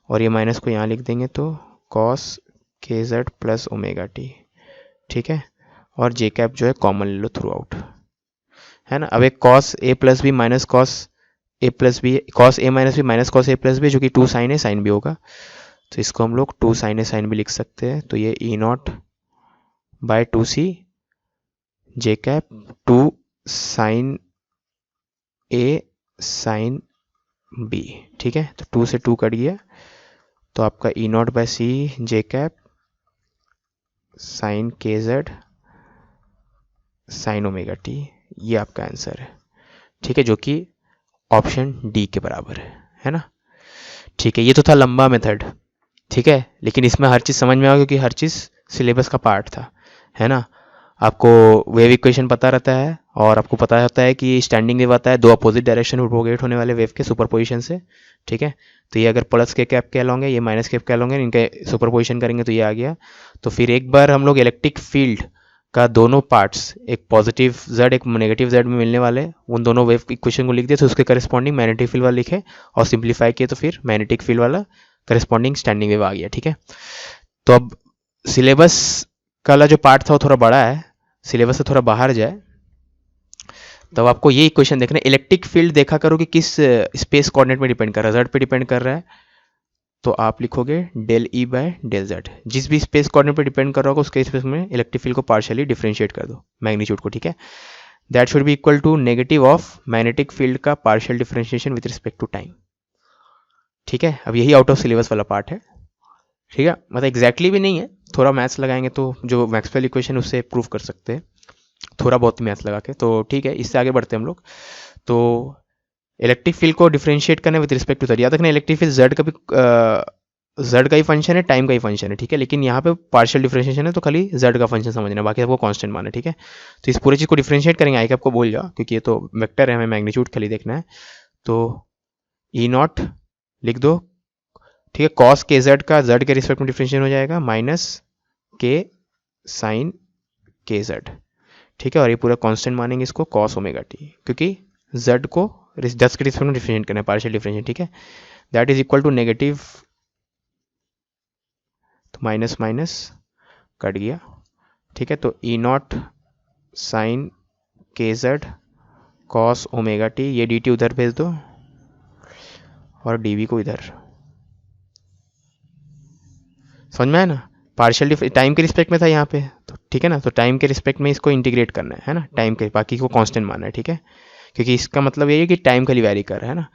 और ये माइनस को यहाँ लिख देंगे तो कॉस के जेड प्लस ओमेगा टी, ठीक है। और जे कैप जो है कॉमन ले लो थ्रू आउट, है ना। अब एक cos A plus B minus cos A plus B, cos A minus B minus cos A plus B, जो कि 2 साइन है, साइन भी होगा, तो इसको हम लोग 2 साइन ए साइन भी लिख सकते हैं। तो ये E naught by 2c J cap 2 sine A sine B, ठीक है। तो 2 से 2 कट गया, तो आपका E naught by C J cap sine के जेड साइन ओमेगा टी, ये आपका आंसर है, ठीक है, जो कि ऑप्शन डी के बराबर है ना। ठीक है, ये तो था लंबा मेथड, ठीक है, लेकिन इसमें हर चीज़ समझ में आ गया क्योंकि हर चीज़ सिलेबस का पार्ट था, है ना। आपको वेव इक्वेशन पता रहता है, और आपको पता होता है कि स्टैंडिंग वेव आता है दो अपोजिट डायरेक्शन में प्रोपोगेट होने वाले वेव के सुपरपोजिशन से, ठीक है। तो ये अगर प्लस के कैप के अलोंग है, ये माइनस कैप के अलोंग है, इनके सुपरपोजिशन करेंगे तो ये आ गया। तो फिर एक बार हम लोग इलेक्ट्रिक फील्ड का दोनों पार्ट्स, एक पॉजिटिव जेड एक नेगेटिव जेड में मिलने वाले, उन दोनों वेव इक्वेशन को लिख दिया, तो उसके करस्पॉन्डिंग मैग्नेटिक फील्ड वाला लिखे और सिंप्लीफाई किए, तो फिर मैग्नेटिक फील्ड वाला करस्पॉन्डिंग स्टैंडिंग वेव आ गया, ठीक है। तो अब सिलेबस का जो पार्ट था वो थोड़ा बड़ा है, सिलेबस से थोड़ा बाहर जाए, तब आपको ये इक्वेशन देखना है। इलेक्ट्रिक फील्ड देखा करो कि किस स्पेस कोऑर्डिनेट में डिपेंड कर रहा है, जेड पे डिपेंड कर रहा है, तो आप लिखोगे del E by del z. जिस भी स्पेस कोऑर्डिनेट पे डिपेंड कर रहा होगा उसके स्पेस में इलेक्ट्रिक फील्ड को पार्शियली डिफरेंशिएट कर दो, मैग्नीट्यूड को, ठीक है। That should be equal to negative of magnetic field का partial differentiation with respect to time, ठीक है। अब यही आउट ऑफ सिलेबस वाला पार्ट है, ठीक है, मतलब एग्जैक्टली भी नहीं है, थोड़ा मैथ्स लगाएंगे तो जो मैक्सवेल इक्वेशन उससे प्रूव कर सकते हैं, थोड़ा बहुत मैथ्स लगा के, तो ठीक है। इससे आगे बढ़ते हैं हम लोग। तो इलेक्ट्रिक फील्ड को डिफरेंशिएट करने विद रिस्पेक्ट टू जेड, याद रखना इलेक्ट्रिक फील्ड जेड का भी जेड का ही फंक्शन है, टाइम का ही फंक्शन है, ठीक है। लेकिन यहाँ पे पार्शियल डिफरेंशिएशन है तो खाली जेड का फंक्शन समझना है, बाकी सबको कांस्टेंट माना है, ठीक है। तो इस पूरी चीज़ को डिफरेंशिएट करेंगे, आई कैप को बोल जाओ क्योंकि ये तो वेक्टर है, हमें मैग्नीट्यूड खाली देखना है। तो ई नॉट लिख दो, ठीक है, कॉस के जेड का जेड के रिस्पेक्ट में डिफरेंशिएशन हो जाएगा माइनस के साइन के जेड, ठीक है। और ये पूरा कांस्टेंट मानेंगे इसको कॉस ओमेगा टी, क्योंकि जेड को 10 के रिस्पेक्ट में डिफरेंशिएट करना है, पार्शियल डिफरेंशिएट, ठीक है। That is equal to negative, तो माइनस माइनस कट गया, ठीक है। तो ई नॉट साइन के जेड कॉस ओमेगा टी, ये डी टी उधर भेज दो और डी वी को इधर, समझ में आया ना। पार्शियल टाइम के रिस्पेक्ट में था यहाँ पे, तो ठीक है ना, तो टाइम के रिस्पेक्ट में इसको इंटीग्रेट करना है ना, टाइम के, बाकी को कांस्टेंट मानना है, ठीक है। क्योंकि इसका मतलब ये है कि टाइम खाली वैरी कर रहा है ना,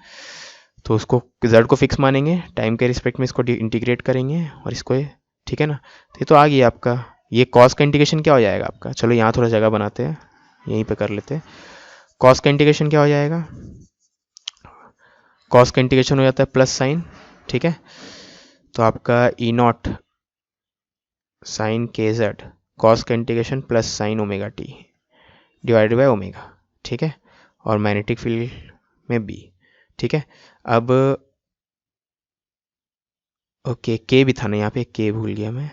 तो उसको जेड को फिक्स मानेंगे, टाइम के रिस्पेक्ट में इसको इंटीग्रेट करेंगे और इसको, ठीक है ना। तो ये तो आ गया आपका, ये कॉस का इंटीग्रेशन क्या हो जाएगा आपका, चलो यहाँ थोड़ा जगह बनाते हैं, यहीं पे कर लेते हैं। कॉस का इंटीग्रेशन क्या हो जाएगा, कॉस का इंटीग्रेशन हो जाता है प्लस साइन, ठीक है। तो आपका ई नॉट साइन के जेड कॉस का integration plus sign omega T divided by omega, ठीक है। और मैग्नेटिक फील्ड में बी, ठीक है। अब ओके, के भी था ना यहाँ पे, के भूल गया मैं,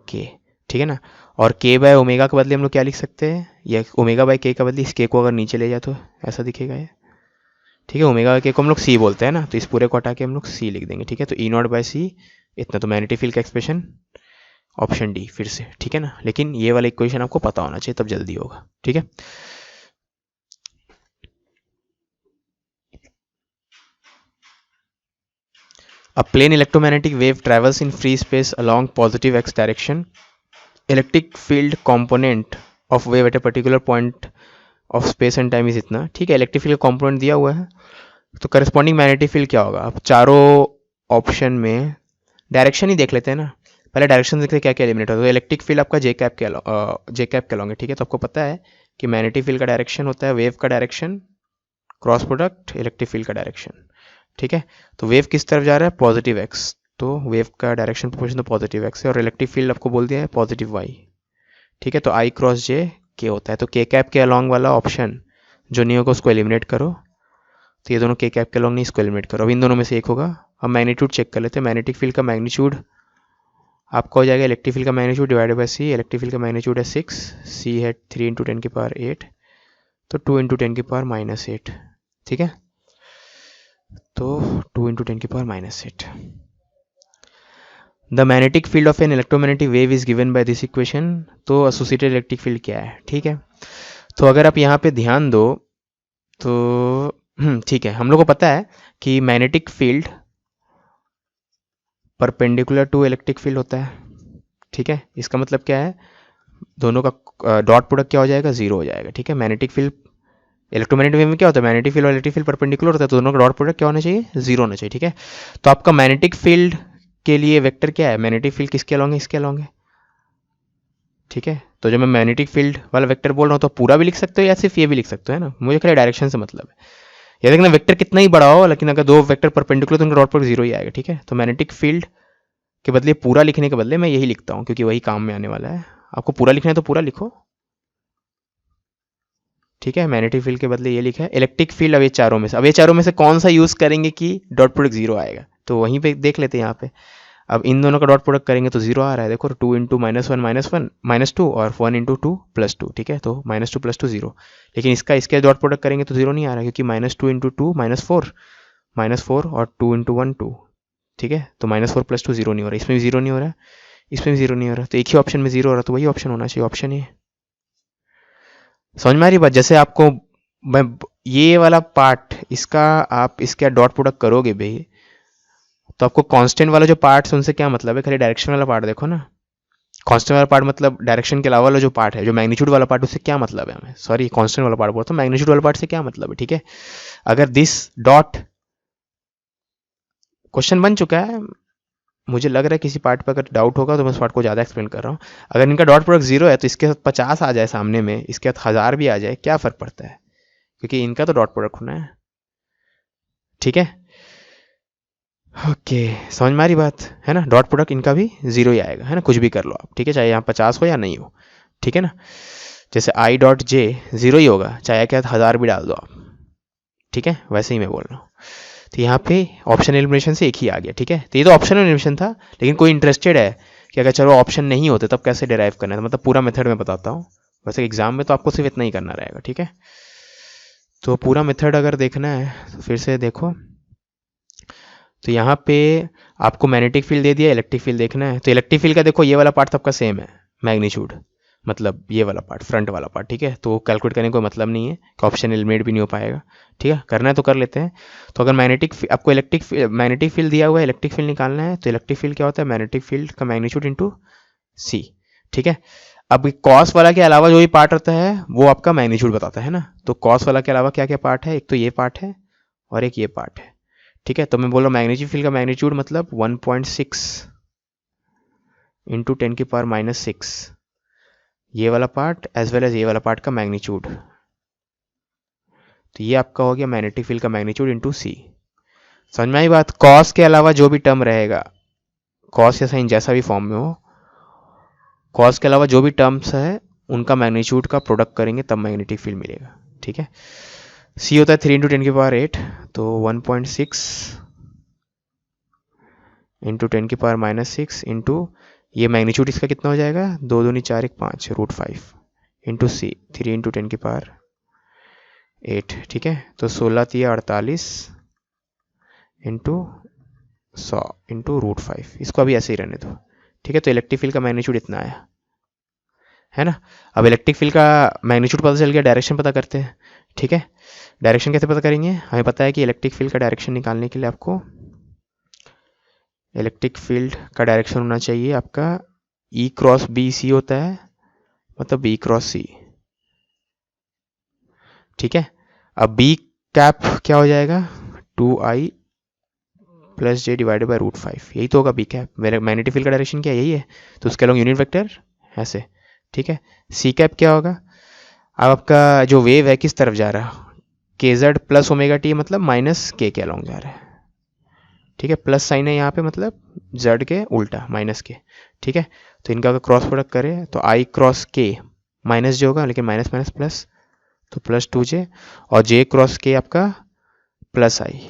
के, ठीक है ना। और के बाय ओमेगा के बदले हम लोग क्या लिख सकते हैं, या ओमेगा बाय के का बदले इस के को अगर नीचे ले जाए तो ऐसा दिखेगा ये, ठीक है। ओमेगा बाय के को हम लोग सी बोलते हैं ना, तो इस पूरे को हटा के हम लोग सी लिख देंगे, ठीक है। तो ई नॉट बाय सी इतना, तो मैग्नेटिक फील्ड का एक्सप्रेशन ऑप्शन डी फिर से, ठीक है ना। लेकिन ये वाला इक्वेशन आपको पता होना चाहिए, तब जल्दी होगा, ठीक है। A plane electromagnetic wave travels in free space along positive x direction. Electric field component of wave at a particular point of space and time is इतना. ठीक है, इलेक्ट्रिक फील्ड कॉम्पोनेंट दिया हुआ है, तो करस्पॉन्डिंग मैग्नेटिक फील्ड क्या होगा. अब चारों ऑप्शन में डायरेक्शन ही देख लेते हैं ना. पहले डायरेक्शन देखते हैं क्या क्या एलिमिनेट होता है. तो इलेक्ट्रिक फील्ड आपका जे कैप के अलॉन्ग है. ठीक है, तो आपको पता है कि मैग्नेटिक फील्ड का डायरेक्शन होता है वेव का direction cross product electric field का डायरेक्शन. ठीक है, तो वेव किस तरफ जा रहा है, पॉजिटिव एक्स, तो वेव का डायरेक्शन प्रोपोर्शन तो पॉजिटिव एक्स है, और इलेक्ट्रिक फील्ड आपको बोल दिया है पॉजिटिव वाई. ठीक है, तो आई क्रॉस जे के होता है. तो के कैप के अलॉन्ग वाला ऑप्शन जो नहीं होगा उसको एलिमिनेट करो. तो ये दोनों के कैप के अलॉन्ग नहीं, इसको एलिमिनेट करो. अब इन दोनों में से एक होगा. अब मैग्नीट्यूड चेक कर लेते हैं. मैग्नेटिक फील्ड का मैग्नीट्यूड आपका हो जाएगा इलेक्ट्रिक फील्ड का magnitude divided by c. Electric field का मैग्नीट्यूड है 6, सी है 3 × 10⁸, तो 2 × 10⁻8. ठीक है, तो 2 × 10⁻8. The magnetic field of an electromagnetic wave is given by this equation. तो एसोसिएटेड इलेक्ट्रिक फील्ड क्या है. ठीक है, तो अगर आप यहाँ पे ध्यान दो तो ठीक है, हम लोग को पता है कि magnetic field perpendicular to electric field होता है. ठीक है, इसका मतलब क्या है, दोनों का डॉट प्रोडक्ट क्या हो जाएगा, जीरो हो जाएगा. ठीक है, मैग्नेटिक फील्ड इलेक्ट्रोमैग्नेटिक वेव में क्या होता है, मैग्नेटिक फील्ड और इलेक्ट्रिक फील्ड परपेंडिकुलर होता है, तो दोनों का डॉट प्रोडक्ट क्या होना चाहिए, जीरो होना चाहिए. ठीक है, तो आपका मैग्नेटिक फील्ड के लिए वेक्टर क्या है, मैग्नेटिक फील्ड किसके अलॉन्ग है, इसके अलॉन्ग है. ठीक है, तो जब मैं मैग्नेटिक फील्ड वाला वेक्टर बोल रहा हूँ तो पूरा भी लिख सकते हो या सिर्फ ये भी लिख सकते हो, है ना. मुझे खाली डायरेक्शन से मतलब है. ये देखना वेक्टर कितना ही बड़ा हो, लेकिन अगर दो वेक्टर परपेंडिकुलर तो उनका डॉट प्रोडक्ट जीरो ही आएगा. ठीक है, तो मैग्नेटिक फील्ड के बदले पूरा लिखने के बदले मैं यही लिखता हूँ क्योंकि वही काम में आने वाला है. आपको पूरा लिखना है तो पूरा लिखो. ठीक है, मैग्नेटिक फील्ड के बदले ये लिखा है. इलेक्ट्रिक फील्ड अब ये चारों में से कौन सा यूज करेंगे कि डॉट प्रोडक्ट जीरो आएगा, तो वहीं पे देख लेते हैं. यहाँ पे अब इन दोनों का डॉट प्रोडक्ट करेंगे तो जीरो आ रहा है. देखो 2 × -1 -2 और 1 × 2 +2. ठीक है, तो -2 +2 जीरो. लेकिन इसके डॉट प्रोडक्ट करेंगे तो जीरो नहीं आ रहा है क्योंकि -2 × 2 -4 और 2 × 1 2. ठीक है, तो -4 + 2 जीरो नहीं हो रहा. इसमें भी जीरो नहीं हो रहा, इसमें भी जीरो नहीं हो रहा, तो एक ही ऑप्शन में जीरो हो रहा, तो वही ऑप्शन होना चाहिए, ऑप्शन ए. समझ में आ रही बात. जैसे आपको मैं ये वाला पार्ट इसका आप इसका डॉट प्रोडक्ट करोगे भाई, तो आपको कांस्टेंट वाला जो पार्ट है उनसे क्या मतलब है, खाली डायरेक्शन वाला पार्ट देखो ना. कांस्टेंट वाला पार्ट मतलब डायरेक्शन के अलावा वाला जो पार्ट है, जो मैग्नीट्यूड वाला पार्ट, उससे क्या मतलब है हमें. सॉरी, कांस्टेंट वाला पार्ट बोलता हूँ, मैग्नीट्यूड वाला पार्ट से क्या मतलब है. ठीक है, अगर दिस डॉट क्वेश्चन बन चुका है, मुझे लग रहा है किसी पार्ट पर अगर डाउट होगा तो मैं उस पार्ट को ज़्यादा एक्सप्लेन कर रहा हूँ. अगर इनका डॉट प्रोडक्ट जीरो है तो इसके साथ 50 आ जाए सामने में, इसके साथ 1000 भी आ जाए, क्या फ़र्क पड़ता है, क्योंकि इनका तो डॉट प्रोडक्ट होना है. ठीक है, ओके, समझ में आ रही बात है ना. डॉट प्रोडक्ट इनका भी जीरो ही आएगा, है ना, कुछ भी कर लो आप. ठीक है, चाहे यहाँ 50 हो या नहीं हो. ठीक है ना, जैसे आई डॉट जे जीरो ही होगा, चाहे क्या 1000 भी डाल दो आप. ठीक है, वैसे ही मैं बोल रहा हूँ. तो यहाँ पे ऑप्शन एलिमिनेशन से एक ही आ गया. ठीक है, तो ये तो ऑप्शन एलिमिनेशन था, लेकिन कोई इंटरेस्टेड है कि अगर चलो ऑप्शन नहीं होते तब कैसे डिराइव करना है, तो मतलब पूरा मेथड मैं बताता हूँ. वैसे एग्जाम में तो आपको सिर्फ इतना ही करना रहेगा. ठीक है, तो पूरा मेथड अगर देखना है तो फिर से देखो. तो यहाँ पे आपको मैग्नेटिक फील्ड दे दिया, इलेक्ट्रिक फील्ड देखना है. तो इलेक्ट्रिक फील्ड का देखो ये वाला पार्ट सबका सेम है, मैग्नीट्यूड, मतलब ये वाला पार्ट, फ्रंट वाला पार्ट. ठीक है, तो कैलकुलेट करने का कोई मतलब नहीं है कि ऑप्शन एलिमिनेट भी नहीं हो पाएगा. ठीक है, करना है तो कर लेते हैं. तो अगर आपको मैग्नेटिक फील्ड दिया हुआ है, इलेक्ट्रिक फील्ड निकालना है, तो इलेक्ट्रिक फील्ड क्या होता है, मैग्नेटिक फील्ड का मैग्नीट्यूड इंटू सी. ठीक है, अब कॉस वाला के अलावा जो भी पार्ट रहता है वो आपका मैग्नीट्यूड बताता है ना. तो कॉस वाला के अलावा क्या क्या पार्ट है, एक तो ये पार्ट है और एक ये पार्ट है. ठीक है, तो मैं बोल रहा हूँ मैग्नेटिक फील्ड का मैग्नीट्यूड मतलब 1.6 इंटू 10⁻⁻6, ये वाला पार्ट एज वेल एज ये वाला पार्ट का मैग्नीट्यूड. तो ये आपका हो गया मैग्नेटिक फील्ड का मैग्नीट्यूड इंटू सी. समझ में आई बात. कॉस के अलावा जो भी टर्म रहेगा, कॉस या साइन जैसा भी फॉर्म में हो, कॉस के अलावा जो भी टर्म्स है उनका मैग्नीट्यूड का प्रोडक्ट करेंगे तब मैग्नेटिक फील्ड मिलेगा. ठीक है, सी होता है 3 × 10⁸, तो 1.6 इंटू 10⁻⁻6 इंटू ये मैग्नीट्यूड इसका कितना हो जाएगा, 2 दूनी 4 1 5 √5 इंटू सी 3 × 10⁸8. ठीक है, तो 16 × 48 इंटू 100 इंटू √5. इसको अभी ऐसे ही रहने दो. ठीक है, तो इलेक्ट्रिक फील्ड का मैग्नीट्यूड इतना आया, है ना. अब इलेक्ट्रिक फील्ड का मैग्नीट्यूड पता चल गया, डायरेक्शन पता करते हैं. ठीक है, डायरेक्शन कैसे पता करेंगे, हमें पता है कि इलेक्ट्रिक फील्ड का डायरेक्शन निकालने के लिए आपको इलेक्ट्रिक फील्ड का डायरेक्शन होना चाहिए आपका ई क्रॉस बी सी होता है, मतलब बी क्रॉस सी। ठीक है, अब बी कैप क्या हो जाएगा, 2i plus J divided by √5, यही तो होगा बी कैप। मेरे मैग्नेटिक फील्ड का डायरेक्शन क्या है, यही है, तो उसके अलॉन्ग यूनिट वेक्टर ऐसे। ठीक है, सी कैप क्या होगा, अब आपका जो वेव है किस तरफ जा रहा है, के जेड प्लस ओमेगा टी, मतलब माइनस के अलॉन्ग जा रहा है। ठीक है, प्लस साइन है यहाँ पे, मतलब जेड के उल्टा माइनस के। ठीक है, तो इनका अगर क्रॉस प्रोडक्ट करें तो आई क्रॉस के माइनस जे होगा, लेकिन माइनस माइनस प्लस, तो प्लस 2j, और जे क्रॉस के आपका प्लस आई।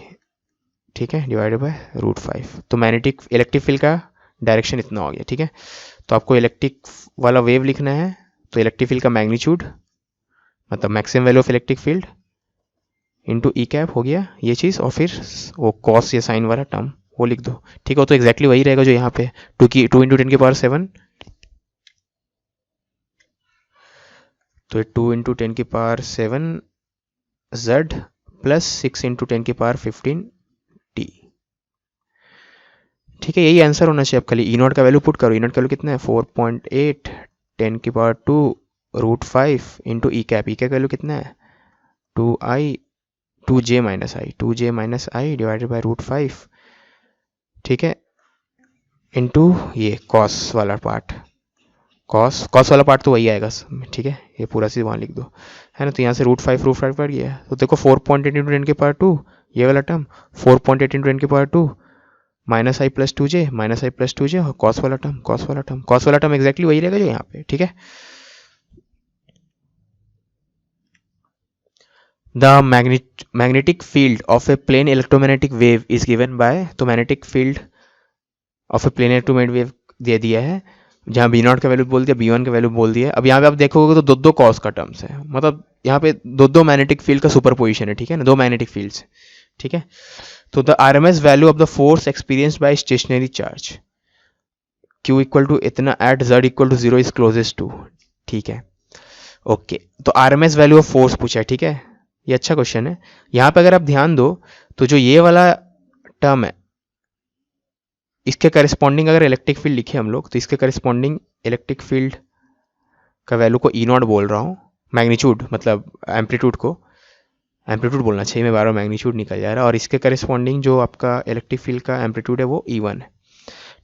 ठीक है, डिवाइडेड बाय √5। तो मैग्नेटिक इलेक्ट्रिक फील्ड का डायरेक्शन इतना हो गया। ठीक है, तो आपको इलेक्ट्रिक वाला वेव लिखना है, तो इलेक्ट्रिक फील्ड का मैग्नीट्यूड मतलब maximum value of electric field into E cap हो गया ये चीज़, और फिर वो कॉस या साइन वाला टर्म वो लिख दो। ठीक है, तो एग्जैक्टली वही रहेगा जो यहाँ पे 2 इंटू 10⁻⁷, तो 2 into 10⁻⁷ z plus 6 into 10⁻⁻15 t। ठीक है, यही आंसर होना चाहिए। अब खाली ई नॉट का वैल्यू पुट करो, ई नॉट का वैल्यू कितना है 4.8 10⁻2 √5 इंटू ई कैप का वैल्यू कितना है 2j minus I divided by √5। ठीक है, इंटू ये कॉस वाला पार्ट, कॉस वाला पार्ट तो वही आएगा। ठीक है, ये पूरा चीज़ वहाँ लिख दो, है ना। तो यहाँ से √5 पड़ गया, तो देखो 4.8 इंटू 10⁻2 ये वाला टर्म, 4.8 इंटू 10⁻2 माइनस आई प्लस 2j और कॉस वाला टर्म एग्जैक्टली वही रहेगा जो यहाँ पे। ठीक है, the magnetic field of a plane electromagnetic wave is given by, तो magnetic field of a plane electromagnetic wave दे दिया है, जहाँ B0 का वैल्यू बोल दिया, B1 का वैल्यू बोल दिया। अब यहाँ पे आप देखोगे तो दो कॉस का टर्म्स है, मतलब यहाँ पे दो मैग्नेटिक फील्ड का सुपर पोजिशन है। ठीक है ना, दो मैग्नेटिक फील्ड्स। ठीक है, तो the RMS value of the force experienced by stationary charge Q equal to इतना at Z equal to 0 is closest to. ठीक है, ओके, तो RMS वैल्यू ऑफ फोर्स पूछा है। ठीक है, ये अच्छा क्वेश्चन है। यहाँ पे अगर आप ध्यान दो तो जो ये वाला टर्म है इसके करस्पॉन्डिंग अगर इलेक्ट्रिक फील्ड लिखे हम लोग, तो इसके करस्पॉन्डिंग इलेक्ट्रिक फील्ड का वैल्यू को E0 बोल रहा हूँ, मैग्नीट्यूड मतलब एम्पलीट्यूड को, एम्पलीट्यूड बोलना चाहिए, मैं बार मैग्नीट्यूड निकल जा रहा है, और इसके करस्पॉन्डिंग जो आपका इलेक्ट्रिक फील्ड का एम्पलीट्यूड है वो E1 है।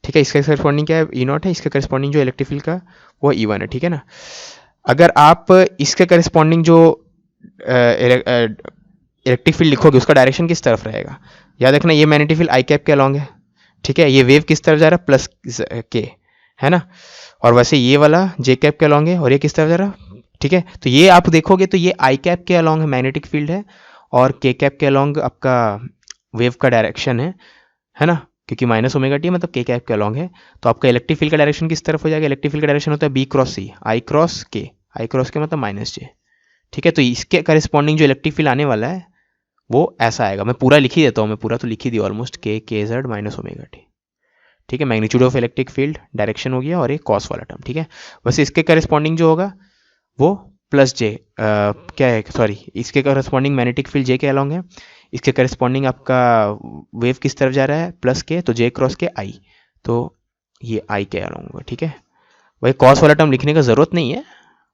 ठीक है, इसके करस्पॉन्डिंग क्या है E0 है, इसके करस्पॉन्डिंग जो इलेक्ट्रिक फील्ड का वो E1 है। ठीक है ना, अगर आप इसके करस्पॉन्डिंग जो इलेक्ट्रिक फील्ड लिखोगे उसका डायरेक्शन किस तरफ रहेगा, याद रखना ये मैग्नेटिक फील्ड आई कैप के अलॉन्ग है। ठीक है, ये वेव किस तरफ जा रहा है, प्लस के, है ना, और वैसे ये वाला जे कैप के अलॉन्ग है, और ये किस तरफ जा रहा है। ठीक है, तो ये आप देखोगे तो ये आई कैप के अलॉन्ग है मैग्नेटिक फील्ड है, और के कैप के अलॉन्ग आपका वेव का डायरेक्शन है ना, क्योंकि माइनस ओमेगा टी मतलब के कैप के अलॉन्ग है। तो आपका इलेक्ट्रिक फील्ड का डायरेक्शन किस तरफ हो जाएगा, इलेक्ट्रिक फील्ड का डायरेक्शन होता है बी क्रॉस सी, आई क्रॉस के मतलब माइनस जे। ठीक है, तो इसके करस्पॉन्डिंग जो इलेक्ट्रिक फील्ड आने वाला है वो ऐसा आएगा, मैं पूरा लिख ही देता हूँ, मैं पूरा तो लिख ही दिया ऑलमोस्ट, के जेड माइनस ओमेगा टी। ठीक है, magnitude of electric field direction हो गया, और एक कॉस वाला टर्म। ठीक है, वैसे इसके करस्पॉन्डिंग जो होगा वो प्लस जे क्या है, सॉरी, इसके करस्पॉन्डिंग मैग्नेटिक फील्ड जे के अलॉन्ग है, इसके करस्पॉन्डिंग आपका वेव किस तरफ जा रहा है, प्लस के, तो जे क्रॉस के आई, तो ये आई के अलॉन्ग होगा। ठीक है, वही कॉस वाला टर्म लिखने का जरूरत नहीं है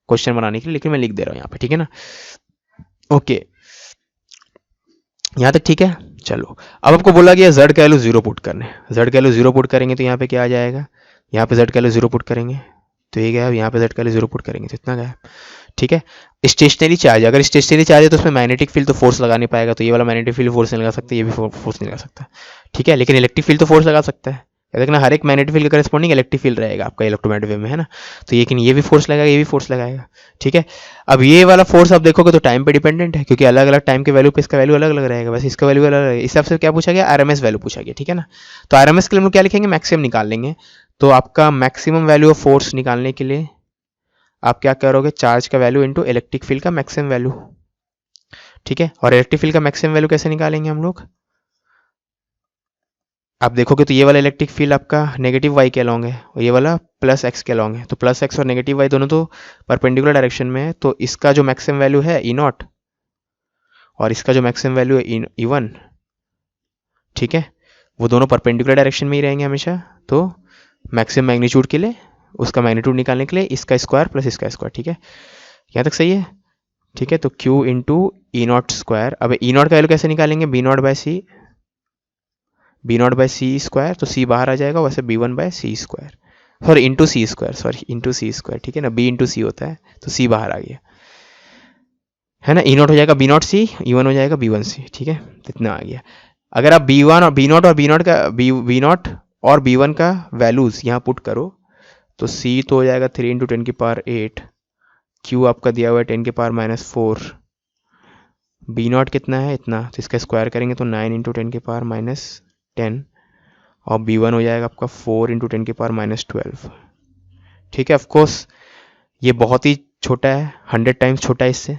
क्वेश्चन बनाने के लिए, लेकिन मैं लिख दे रहा हूँ यहाँ पे। ठीक है ना, ओके, यहाँ तक ठीक है। चलो, अब आपको बोला गया जेड का वैल्यू 0 पुट करने, जेड का वैल्यू 0 पुट करेंगे तो यहाँ पे क्या आ जाएगा, यहाँ पे जेड का वैल्यू 0 पुट करेंगे तो ये गया, यहाँ पे जेड का वैल्यू 0 पुट करेंगे तो इतना गया। ठीक है, स्टेशनरी चार्ज, अगर स्टेशनरी चार्ज है तो उसमें मैग्नेटिक फील्ड तो फोर्स लगा नहीं पाएगा, तो ये वाला मैग्नेटिक फील्ड फोर्स नहीं लगा सकता, ये भी फोर्स नहीं लगा सकता। ठीक है, लेकिन इलेक्ट्रिक फील्ड तो फोर्स लगा सकता है, देखना हर एक मैग्नेटिक फील्ड के करस्पॉन्डिंग इलेक्ट्रिक फील्ड रहेगा आपका इलेक्ट्रोमैग्नेटिक वेव में, है ना, तो लेकिन ये भी फोर्स लगाएगा, ये भी फोर्स लगाएगा। ठीक है, अब ये वाला फोर्स आप देखोगे तो टाइम पे डिपेंडेंट है, क्योंकि अलग अलग टाइम के वैल्यू पे इसका वैल्यू अलग अलग रहेगा, वैसे इसका वैल्यू अलग अलग है। इस हिसाब से क्या पूछा गया, आरएमएस वैल्यू पूछा गया। ठीक है ना, तो आरएमएस के लिए हम लोग क्या लिखेंगे, मैक्सिमम निकाल लेंगे। तो आपका मैक्सिमम वैल्यू ऑफ फोर्स निकालने के लिए आप क्या करोगे, चार्ज का वैल्यू इंटू इलेक्ट्रिक फील्ड का मैक्सिमम वैल्यू। ठीक है, और इलेक्ट्रिक फील्ड का मैक्सिमम वैल्यू कैसे निकालेंगे हम लोग, आप देखोगे तो ये वाला इलेक्ट्रिक फील्ड आपका नेगेटिव वाई के अलॉन्ग है, और ये वाला प्लस एक्स के अलॉन्ग है, तो प्लस एक्स और नेगेटिव वाई दोनों तो परपेंडिकुलर डायरेक्शन में है, तो इसका जो मैक्सिमम वैल्यू है ई नॉट, और इसका जो मैक्सिमम वैल्यू है ई वन, ठीक है, वो दोनों परपेंडिकुलर डायरेक्शन में ही रहेंगे हमेशा, तो मैक्सिमम मैग्नीट्यूड के लिए उसका मैग्नीट्यूड निकालने के लिए इसका स्क्वायर प्लस इसका स्क्वायर, ठीक है, यहाँ तक सही है, ठीक है। तो Q into E naught square, अब ई नॉट का वैल्यू कैसे निकालेंगे, B naught by c square, तो सी बाहर आ जाएगा, वैसे B1 by c square, sorry into c square, ठीक है ना, B इंटू सी होता है, तो सी बाहर आ गया, है ना, ई नॉट हो जाएगा बी नॉट सी, E1 हो जाएगा B1 सी, ठीक है, इतना आ गया। अगर आप B1 और B नॉट और B1 का वैल्यूज यहाँ पुट करो तो C तो हो जाएगा 3 इंटू 10 की पावर 8, Q आपका दिया हुआ है 10 की पावर -4, B नॉट कितना है इतना, तो इसका स्क्वायर करेंगे तो 9 इंटू 10 की पावर -10, और B1 हो जाएगा आपका 4 इंटू 10 की पावर -12, ठीक है। ऑफकोर्स ये बहुत ही छोटा है, 100 टाइम्स छोटा है इससे,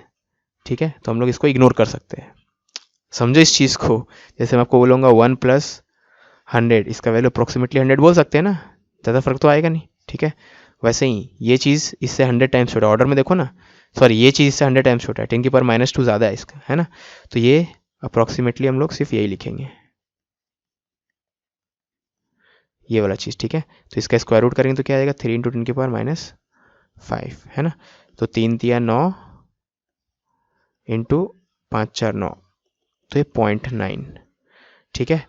ठीक है, तो हम लोग इसको इग्नोर कर सकते हैं, समझो इस चीज़ को। जैसे मैं आपको बोलूँगा 1 + 100, इसका वैल्यू अप्रोक्सीमेटली 100 बोल सकते हैं ना, ज़्यादा फर्क तो आएगा नहीं, ठीक है। वैसे ही ये चीज़ इससे 100 टाइम्स छोटा है, ऑर्डर में देखो ना, सॉरी ये चीज़ इससे 100 टाइम्स छोटा है, 10 की पावर -2 ज़्यादा है इसका, है ना, तो ये अप्रोक्सीमेटली हम लोग सिर्फ यही लिखेंगे, ये वाला चीज़, ठीक है। तो इसका स्क्वायर रूट करेंगे तो क्या आएगा, 3 इंटू 10 की पावर -5, है ना, तो 3 × 9 इंटू 5 × 4 9, तो ये 0.9, ठीक है।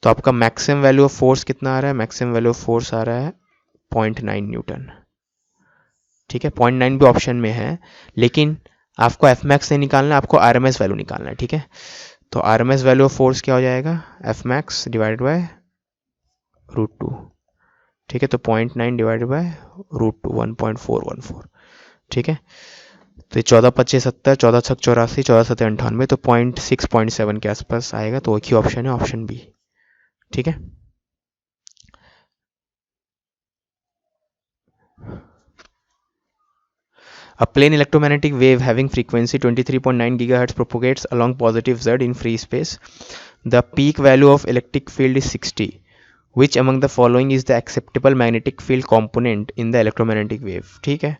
तो आपका मैक्सिमम वैल्यू ऑफ फोर्स कितना आ रहा है, मैक्सिमम वैल्यू ऑफ फोर्स आ रहा है 0.9 न्यूटन, ठीक है। 0.9 भी ऑप्शन में है, लेकिन आपको एफ मैक्स नहीं निकालना है, आपको आर एम एस वैल्यू निकालना है, ठीक है। तो R M S value of force क्या हो जाएगा, एफ मैक्स डिवाइडेड बाय √2, ठीक है, तो 0.9 डिवाइडेड बाय √2, 1.414, ठीक है। तो 14 × 25 = 70, 14 × 6 = 84, 14 × 7 = 98, तो 0.6 0.7 के आसपास आएगा, तो एक ही ऑप्शन है, ऑप्शन बी, ठीक है। A plane electromagnetic wave having frequency 23.9 GHz propagates along positive z in free space. The peak value of electric field is 60. Which among the following is the acceptable magnetic field component in the electromagnetic wave? ठीक है,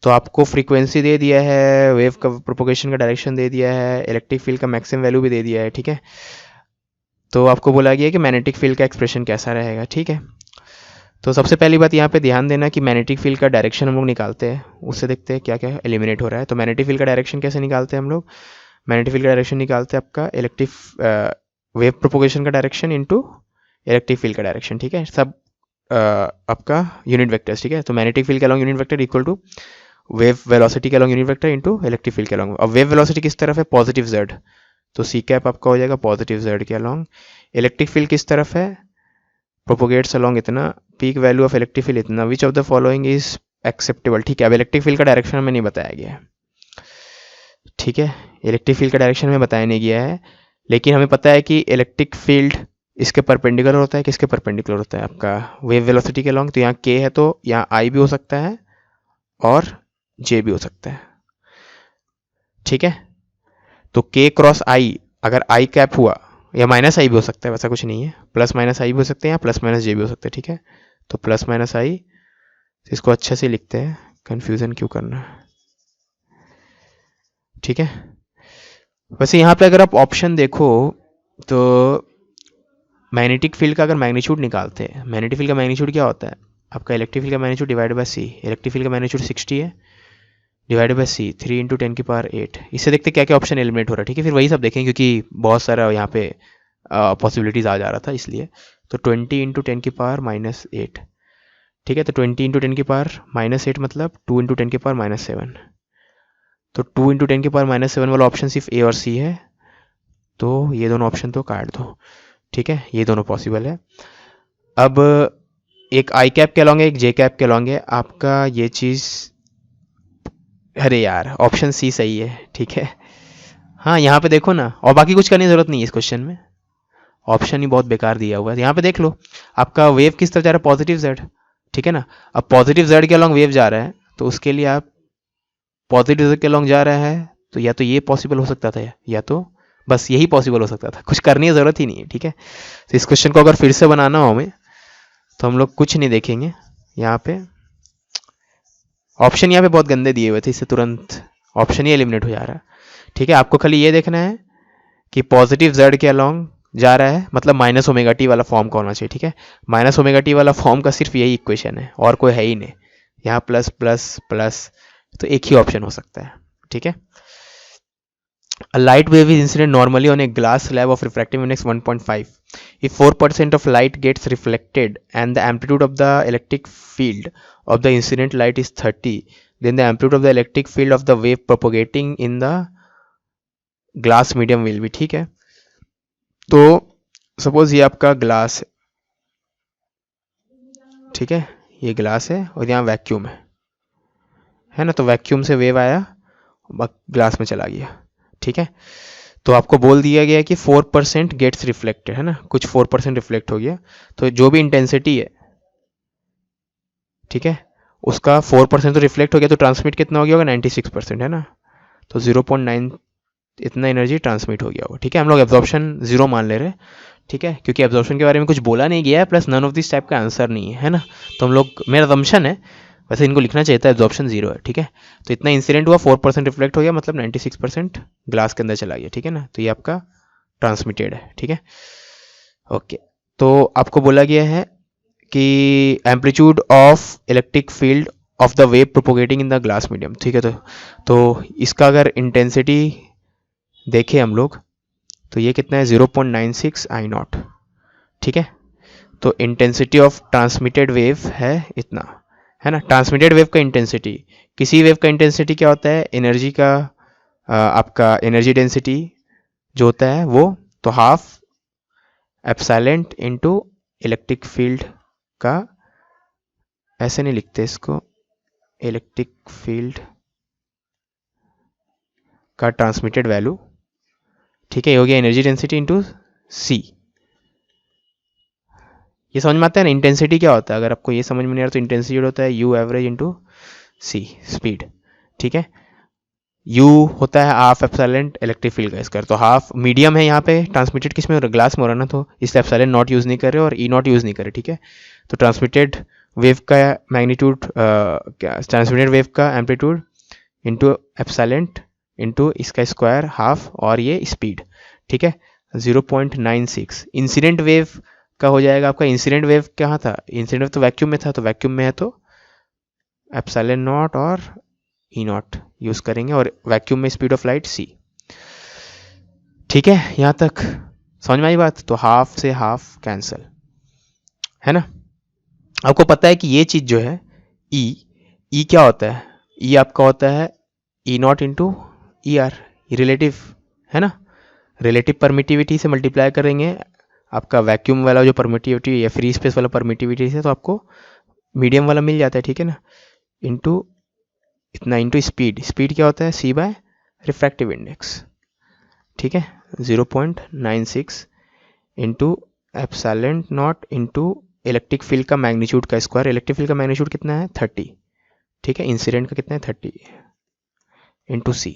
तो आपको frequency दे दिया है, wave का propagation का direction दे दिया है, इलेक्ट्रिक फील्ड का मैक्सिमम वैल्यू भी दे दिया है, ठीक है। तो आपको बोला गया कि मैग्नेटिक फील्ड का एक्सप्रेशन कैसा रहेगा, ठीक है। तो सबसे पहली बात यहाँ पे ध्यान देना कि मैग्नेटिक फील्ड का डायरेक्शन हम लोग निकालते हैं, उससे देखते हैं क्या क्या एलिमिनेट हो रहा है। तो मैग्नेटिक फील्ड का डायरेक्शन कैसे निकालते हैं हम लोग, मैग्नेटिक फील्ड का डायरेक्शन निकालते हैं आपका इलेक्ट्रिक वेव प्रोपोगेशन का डायरेक्शन इंटू इलेक्ट्रिक फील्ड का डायरेक्शन, ठीक है, सब आपका यूनिट वेक्टर्स, ठीक है। तो मैग्नेटिक फील्ड के along unit vector equal to wave velocity के along unit vector into electric field के अलॉन्ग। अब वेव वेलोसिटी किस तरफ है, पॉजिटिव जेड, तो सी कैप आपका हो जाएगा पॉजिटिव जेड के अलॉन्ग। इलेक्ट्रिक फील्ड किस तरफ है, प्रोपोगेट्स अलॉन्ग इतना, peak value of electric field इतना, which of the following is acceptable, ठीक है। अब इलेक्ट्रिक फील्ड का डायरेक्शन हमें नहीं बताया गया है, ठीक है, इलेक्ट्रिक फील्ड का डायरेक्शन हमें बताया नहीं गया है, लेकिन हमें पता है कि इलेक्ट्रिक फील्ड इसके परपेंडिकुलर होता है, किसके परपेंडिकुलर होता है, आपका वेव वेलोसिटी के अलॉन्ग। तो यहाँ के है तो यहाँ आई भी हो सकता है और जे भी हो सकता है, ठीक है। तो के क्रॉस आई, अगर आई कैप हुआ, या माइनस आई भी हो सकता है, वैसा कुछ नहीं है, प्लस माइनस आई भी हो सकते हैं, या प्लस माइनस जे भी हो सकते हैं, ठीक है। तो प्लस माइनस आई, इसको अच्छे से लिखते हैं, कंफ्यूजन क्यों करना, ठीक है। वैसे यहाँ पे अगर आप ऑप्शन देखो तो मैग्नेटिक फील्ड का अगर मैग्नीट्यूड निकालते हैं, मैग्नेटिक फील्ड का मैग्नीट्यूड क्या होता है, आपका इलेक्ट्रिक फील्ड का magnitude divide by c, electric field का मैग्नीट्यूड 60 है, डिवाइडेड बाय सी 3 इंटू 10 की पावर 8। इससे देखते क्या क्या ऑप्शन एलिमिनेट हो रहा है, ठीक है। फिर वही सब देखेंगे क्योंकि बहुत सारा यहाँ पे पॉसिबिलिटीज आ जा रहा था, इसलिए। तो 20 इंटू 10 की पावर -8, ठीक है। तो 20 इंटू 10 की पावर -8 मतलब 2 इंटू 10 की पावर -7, तो 2 इंटू 10 की पावर -7 वाला ऑप्शन सिर्फ ए और सी है, तो ये दोनों ऑप्शन तो काट दो, ठीक है, ये दोनों पॉसिबल है। अब एक आई कैप के अलॉन्ग है, एक जे कैप के अलॉन्ग है, आपका ये चीज़, अरे यार ऑप्शन सी सही है, ठीक है। हाँ यहाँ पे देखो ना, और बाकी कुछ करने की जरूरत नहीं है इस क्वेश्चन में, ऑप्शन ही बहुत बेकार दिया हुआ है। यहाँ पे देख लो, आपका वेव किस तरफ जा रहा है, पॉजिटिव जेड, ठीक है ना। अब पॉजिटिव जेड के अलॉन्ग वेव जा रहा है, तो उसके लिए आप पॉजिटिव जेड के अलॉन्ग जा रहा है, तो या तो ये पॉसिबल हो सकता था, या तो बस यही पॉसिबल हो सकता था, कुछ करने की जरूरत ही नहीं है, ठीक है। तो इस क्वेश्चन को अगर फिर से बनाना हो हमें, तो हम लोग कुछ नहीं देखेंगे, यहाँ पे ऑप्शन यहाँ पे बहुत गंदे दिए हुए थे, इससे तुरंत ऑप्शन ही एलिमिनेट हो जा रहा है, ठीक है। आपको खाली ये देखना है कि पॉजिटिव जेड के अलॉन्ग जा रहा है, मतलब माइनस ओमेगा टी वाला फॉर्म का होना चाहिए, ठीक है। माइनस ओमेगा टी वाला फॉर्म का सिर्फ यही इक्वेशन है और कोई है ही नहीं, यहाँ प्लस प्लस प्लस, तो एक ही ऑप्शन हो सकता है, ठीक है। A light wave is incident normally on a glass slab of refractive index 1.5. If 4% of light gets reflected and the amplitude of the electric field of the incident light is 30, then the amplitude of the electric field of the wave propagating in the glass medium will be, ठीक है। तो suppose ये आपका glass है, ठीक है, ये glass है और यहाँ वैक्यूम है ना, तो वैक्यूम से वेव आया ग्लास में चला गया, ठीक है। तो आपको बोल दिया गया कि 4% गेट्स रिफ्लेक्टेड, है ना, कुछ 4% रिफ्लेक्ट हो गया, तो जो भी इंटेंसिटी है, ठीक है, उसका 4% तो रिफ्लेक्ट हो गया, तो ट्रांसमिट कितना हो गया होगा, 96%, है ना, तो 0.9 इतना एनर्जी ट्रांसमिट हो गया होगा, ठीक है। हम लोग एब्जॉर्प्शन 0 मान ले रहे हैं, ठीक है, क्योंकि एब्जॉर्प्शन के बारे में कुछ बोला नहीं गया है, plus none of this type का आंसर नहीं है ना, तो हम लोग, मेरा असम्पशन है, वैसे इनको लिखना चाहिए था एब्जॉर्प्शन 0 है, ठीक है। तो इतना इंसिडेंट हुआ, 4% रिफ्लेक्ट हो गया, मतलब 96% ग्लास के अंदर चला गया, ठीक है ना, तो ये आपका ट्रांसमिटेड है, ठीक है। ओके, तो आपको बोला गया है कि amplitude of electric field of the wave propagating in the glass medium, ठीक है। तो इसका अगर इंटेंसिटी देखें हम लोग, तो ये कितना है, 0.96 आई नॉट, ठीक है। तो इंटेंसिटी ऑफ ट्रांसमिटेड वेव है इतना, है ना। ट्रांसमिटेड वेव का इंटेंसिटी, किसी वेव का इंटेंसिटी क्या होता है, एनर्जी का आपका एनर्जी डेंसिटी जो होता है वो, तो half epsilon into electric field का, ऐसे नहीं लिखते इसको, इलेक्ट्रिक फील्ड का ट्रांसमिटेड वैल्यू, ठीक है, ये हो गया एनर्जी डेंसिटी इनटू सी। ये समझ में आता है ना, इंटेंसिटी क्या होता है, अगर आपको ये समझ में नहीं आ रहा तो इंटेंसिटी होता है यू एवरेज इनटू सी स्पीड, ठीक है। U होता है हाफ एप्सिलॉन इलेक्ट्रिक फील्ड का स्क्वायर, तो हाफ मीडियम है यहाँ पे, ट्रांसमिटेड किस में, ग्लास में हो रहा ना, तो इसलिए एप्सिलॉन नॉट यूज़ नहीं करे और ई नॉट यूज़ नहीं करे, ठीक है। तो ट्रांसमिटेड वेव का मैग्नीट्यूड क्या, ट्रांसमिटेड वेव का एम्पलीट्यूड इंटू एप्सिलॉन इंटू इसका स्क्वायर हाफ और ये स्पीड, ठीक है, 0.96। इंसिडेंट वेव का हो जाएगा आपका, इंसिडेंट वेव कहाँ था, इंसिडेंट वेव तो वैक्यूम में था, तो वैक्यूम में है तो एप्सिलॉन नॉट और ई नॉट यूज करेंगे, और वैक्यूम में स्पीड ऑफ लाइट सी, ठीक है। यहां तक समझ में आई बात, तो हाफ से हाफ कैंसल, है ना। आपको पता है कि ये चीज जो है ई क्या होता है, ई आपका होता है E naught into E R, relative, है ना, रिलेटिव परमिटिविटी से मल्टीप्लाई करेंगे आपका वैक्यूम वाला जो परमिटिविटी या फ्री स्पेस वाला परमिटिविटी से, तो आपको मीडियम वाला मिल जाता है, ठीक है ना, इंटू इतना इंटू स्पीड, स्पीड क्या होता है, सी बाय रिफ्रैक्टिव इंडेक्स, ठीक है, 0.96 into epsilon not into electric field का मैग्नीट्यूड का स्क्वायर, इलेक्ट्रिक फील्ड का मैग्नीट्यूड कितना है 30, ठीक है, इंसिडेंट का कितना है 30 इंटू सी,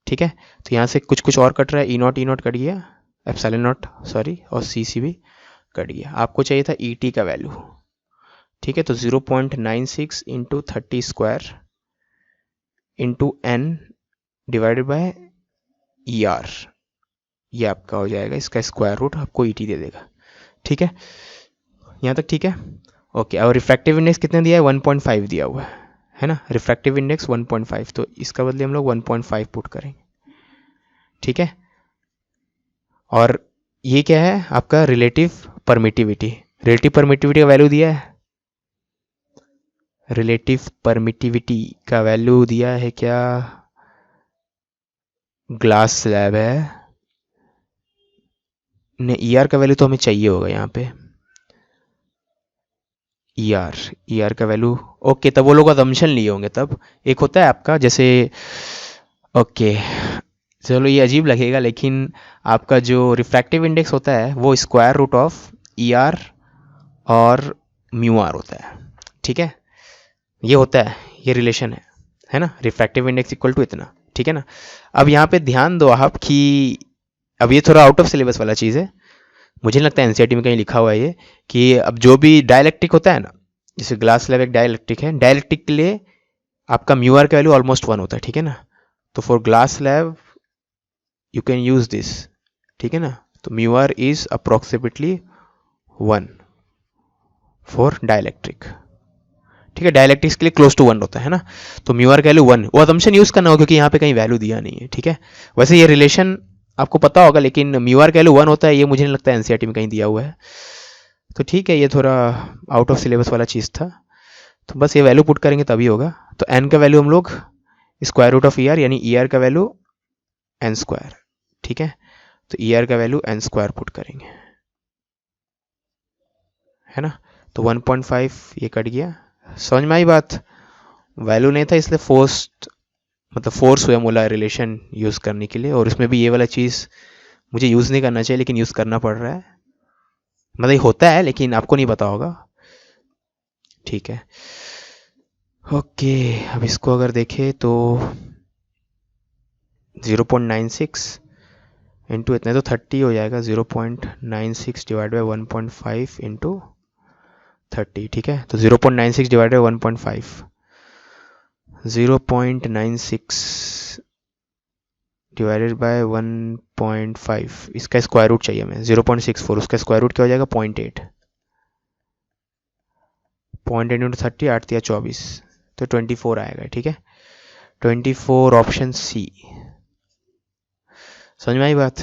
ठीक है। तो यहाँ से कुछ और कट रहा है, ई नॉट कट गया, एप्सिलॉन नॉट सॉरी, और सी भी कट गया, आपको चाहिए था ई टी का वैल्यू, ठीक है। तो 0.96 into 30 square into n divided by E R, ये आपका हो जाएगा, इसका स्क्वायर रूट आपको ई टी दे देगा, ठीक है, यहाँ तक ठीक है। ओके, और रिफ्रैक्टिव इंडेक्स कितने दिया है, 1.5 दिया हुआ है ना, रिफ्रैक्टिव इंडेक्स 1.5, तो इसका बदले हम लोग 1.5 पुट करेंगे, ठीक है। और ये क्या है आपका रिलेटिव परमिटिविटी, रिलेटिव परमिटिविटी का वैल्यू दिया है, रिलेटिव परमिटिविटी का वैल्यू दिया है क्या, ग्लास स्लैब है ने, ई आर का वैल्यू तो हमें चाहिए होगा यहाँ पे, ई आर का वैल्यू, ओके, तब वो लोग असम्पशन लिए होंगे, तब एक होता है आपका जैसे, ओके चलो ये अजीब लगेगा, लेकिन आपका जो रिफ्रैक्टिव इंडेक्स होता है वो square root of E R और म्यू आर होता है, ठीक है, ये होता है, ये रिलेशन है ना, रिफ्रैक्टिव इंडेक्स इक्वल टू इतना, ठीक है ना। अब यहाँ पे ध्यान दो आप कि अब ये थोड़ा आउट ऑफ सिलेबस वाला चीज़ है, मुझे नहीं लगता एनसीईआरटी में कहीं लिखा हुआ है ये, कि अब जो भी डाइलेक्ट्रिक होता है ना, जैसे ग्लास स्लैब एक डाइलेक्ट्रिक है, डाइलेक्ट्रिक के लिए आपका म्यू आर का वैल्यू ऑलमोस्ट 1 होता है, ठीक है ना, तो for glass slab you can use this, ठीक है ना, तो mu R is approximately 1 for dielectric. ठीक है, डाइलेक्ट्रिक्स के लिए क्लोज टू 1 होता है ना, तो म्यू आर का वैल्यू 1, वो असम्पशन यूज करना होगा क्योंकि यहाँ पे कहीं वैल्यू दिया नहीं है। ठीक है, वैसे ये रिलेशन आपको पता होगा, लेकिन म्यू आर का वैल्यू 1 होता है ये मुझे नहीं लगता एनसीईआरटी में कहीं दिया हुआ है। तो ठीक है, ये थोड़ा आउट ऑफ सिलेबस वाला चीज़ था, तो बस ये वैल्यू पुट करेंगे तभी होगा। तो एन का वैल्यू हम लोग square root of E R, यानी ई आर का वैल्यू एन स्क्वायर। ठीक है, तो ई आर का वैल्यू एन स्क्वायर पुट करेंगे, है ना। तो 1.5 ये कट गया, समझ में आई बात। वैल्यू नहीं था इसलिए फोर्स हुआ मोला रिलेशन यूज़ करने के लिए, और इसमें भी ये वाला चीज़ मुझे यूज़ नहीं करना चाहिए लेकिन यूज़ करना पड़ रहा है, मतलब होता है लेकिन आपको नहीं पता होगा। ठीक है, ओके। अब इसको अगर देखें तो 0.96 इंटू इतने तो 30 हो जाएगा, 0.96 डिवाइड बाई 1.5 इंटू 30। ठीक है, तो 0.96 डिवाइड बाई 1.5, 0.96 डिवाइडेड बाय 1.5, इसका स्क्वायर रूट चाहिए हमें 0.64, उसका स्क्वायर रूट क्या हो जाएगा 0.8, 0.8 इंटू 30, 8 या 24, तो 24 आएगा। ठीक है, 24 ऑप्शन सी। समझ में आई बात।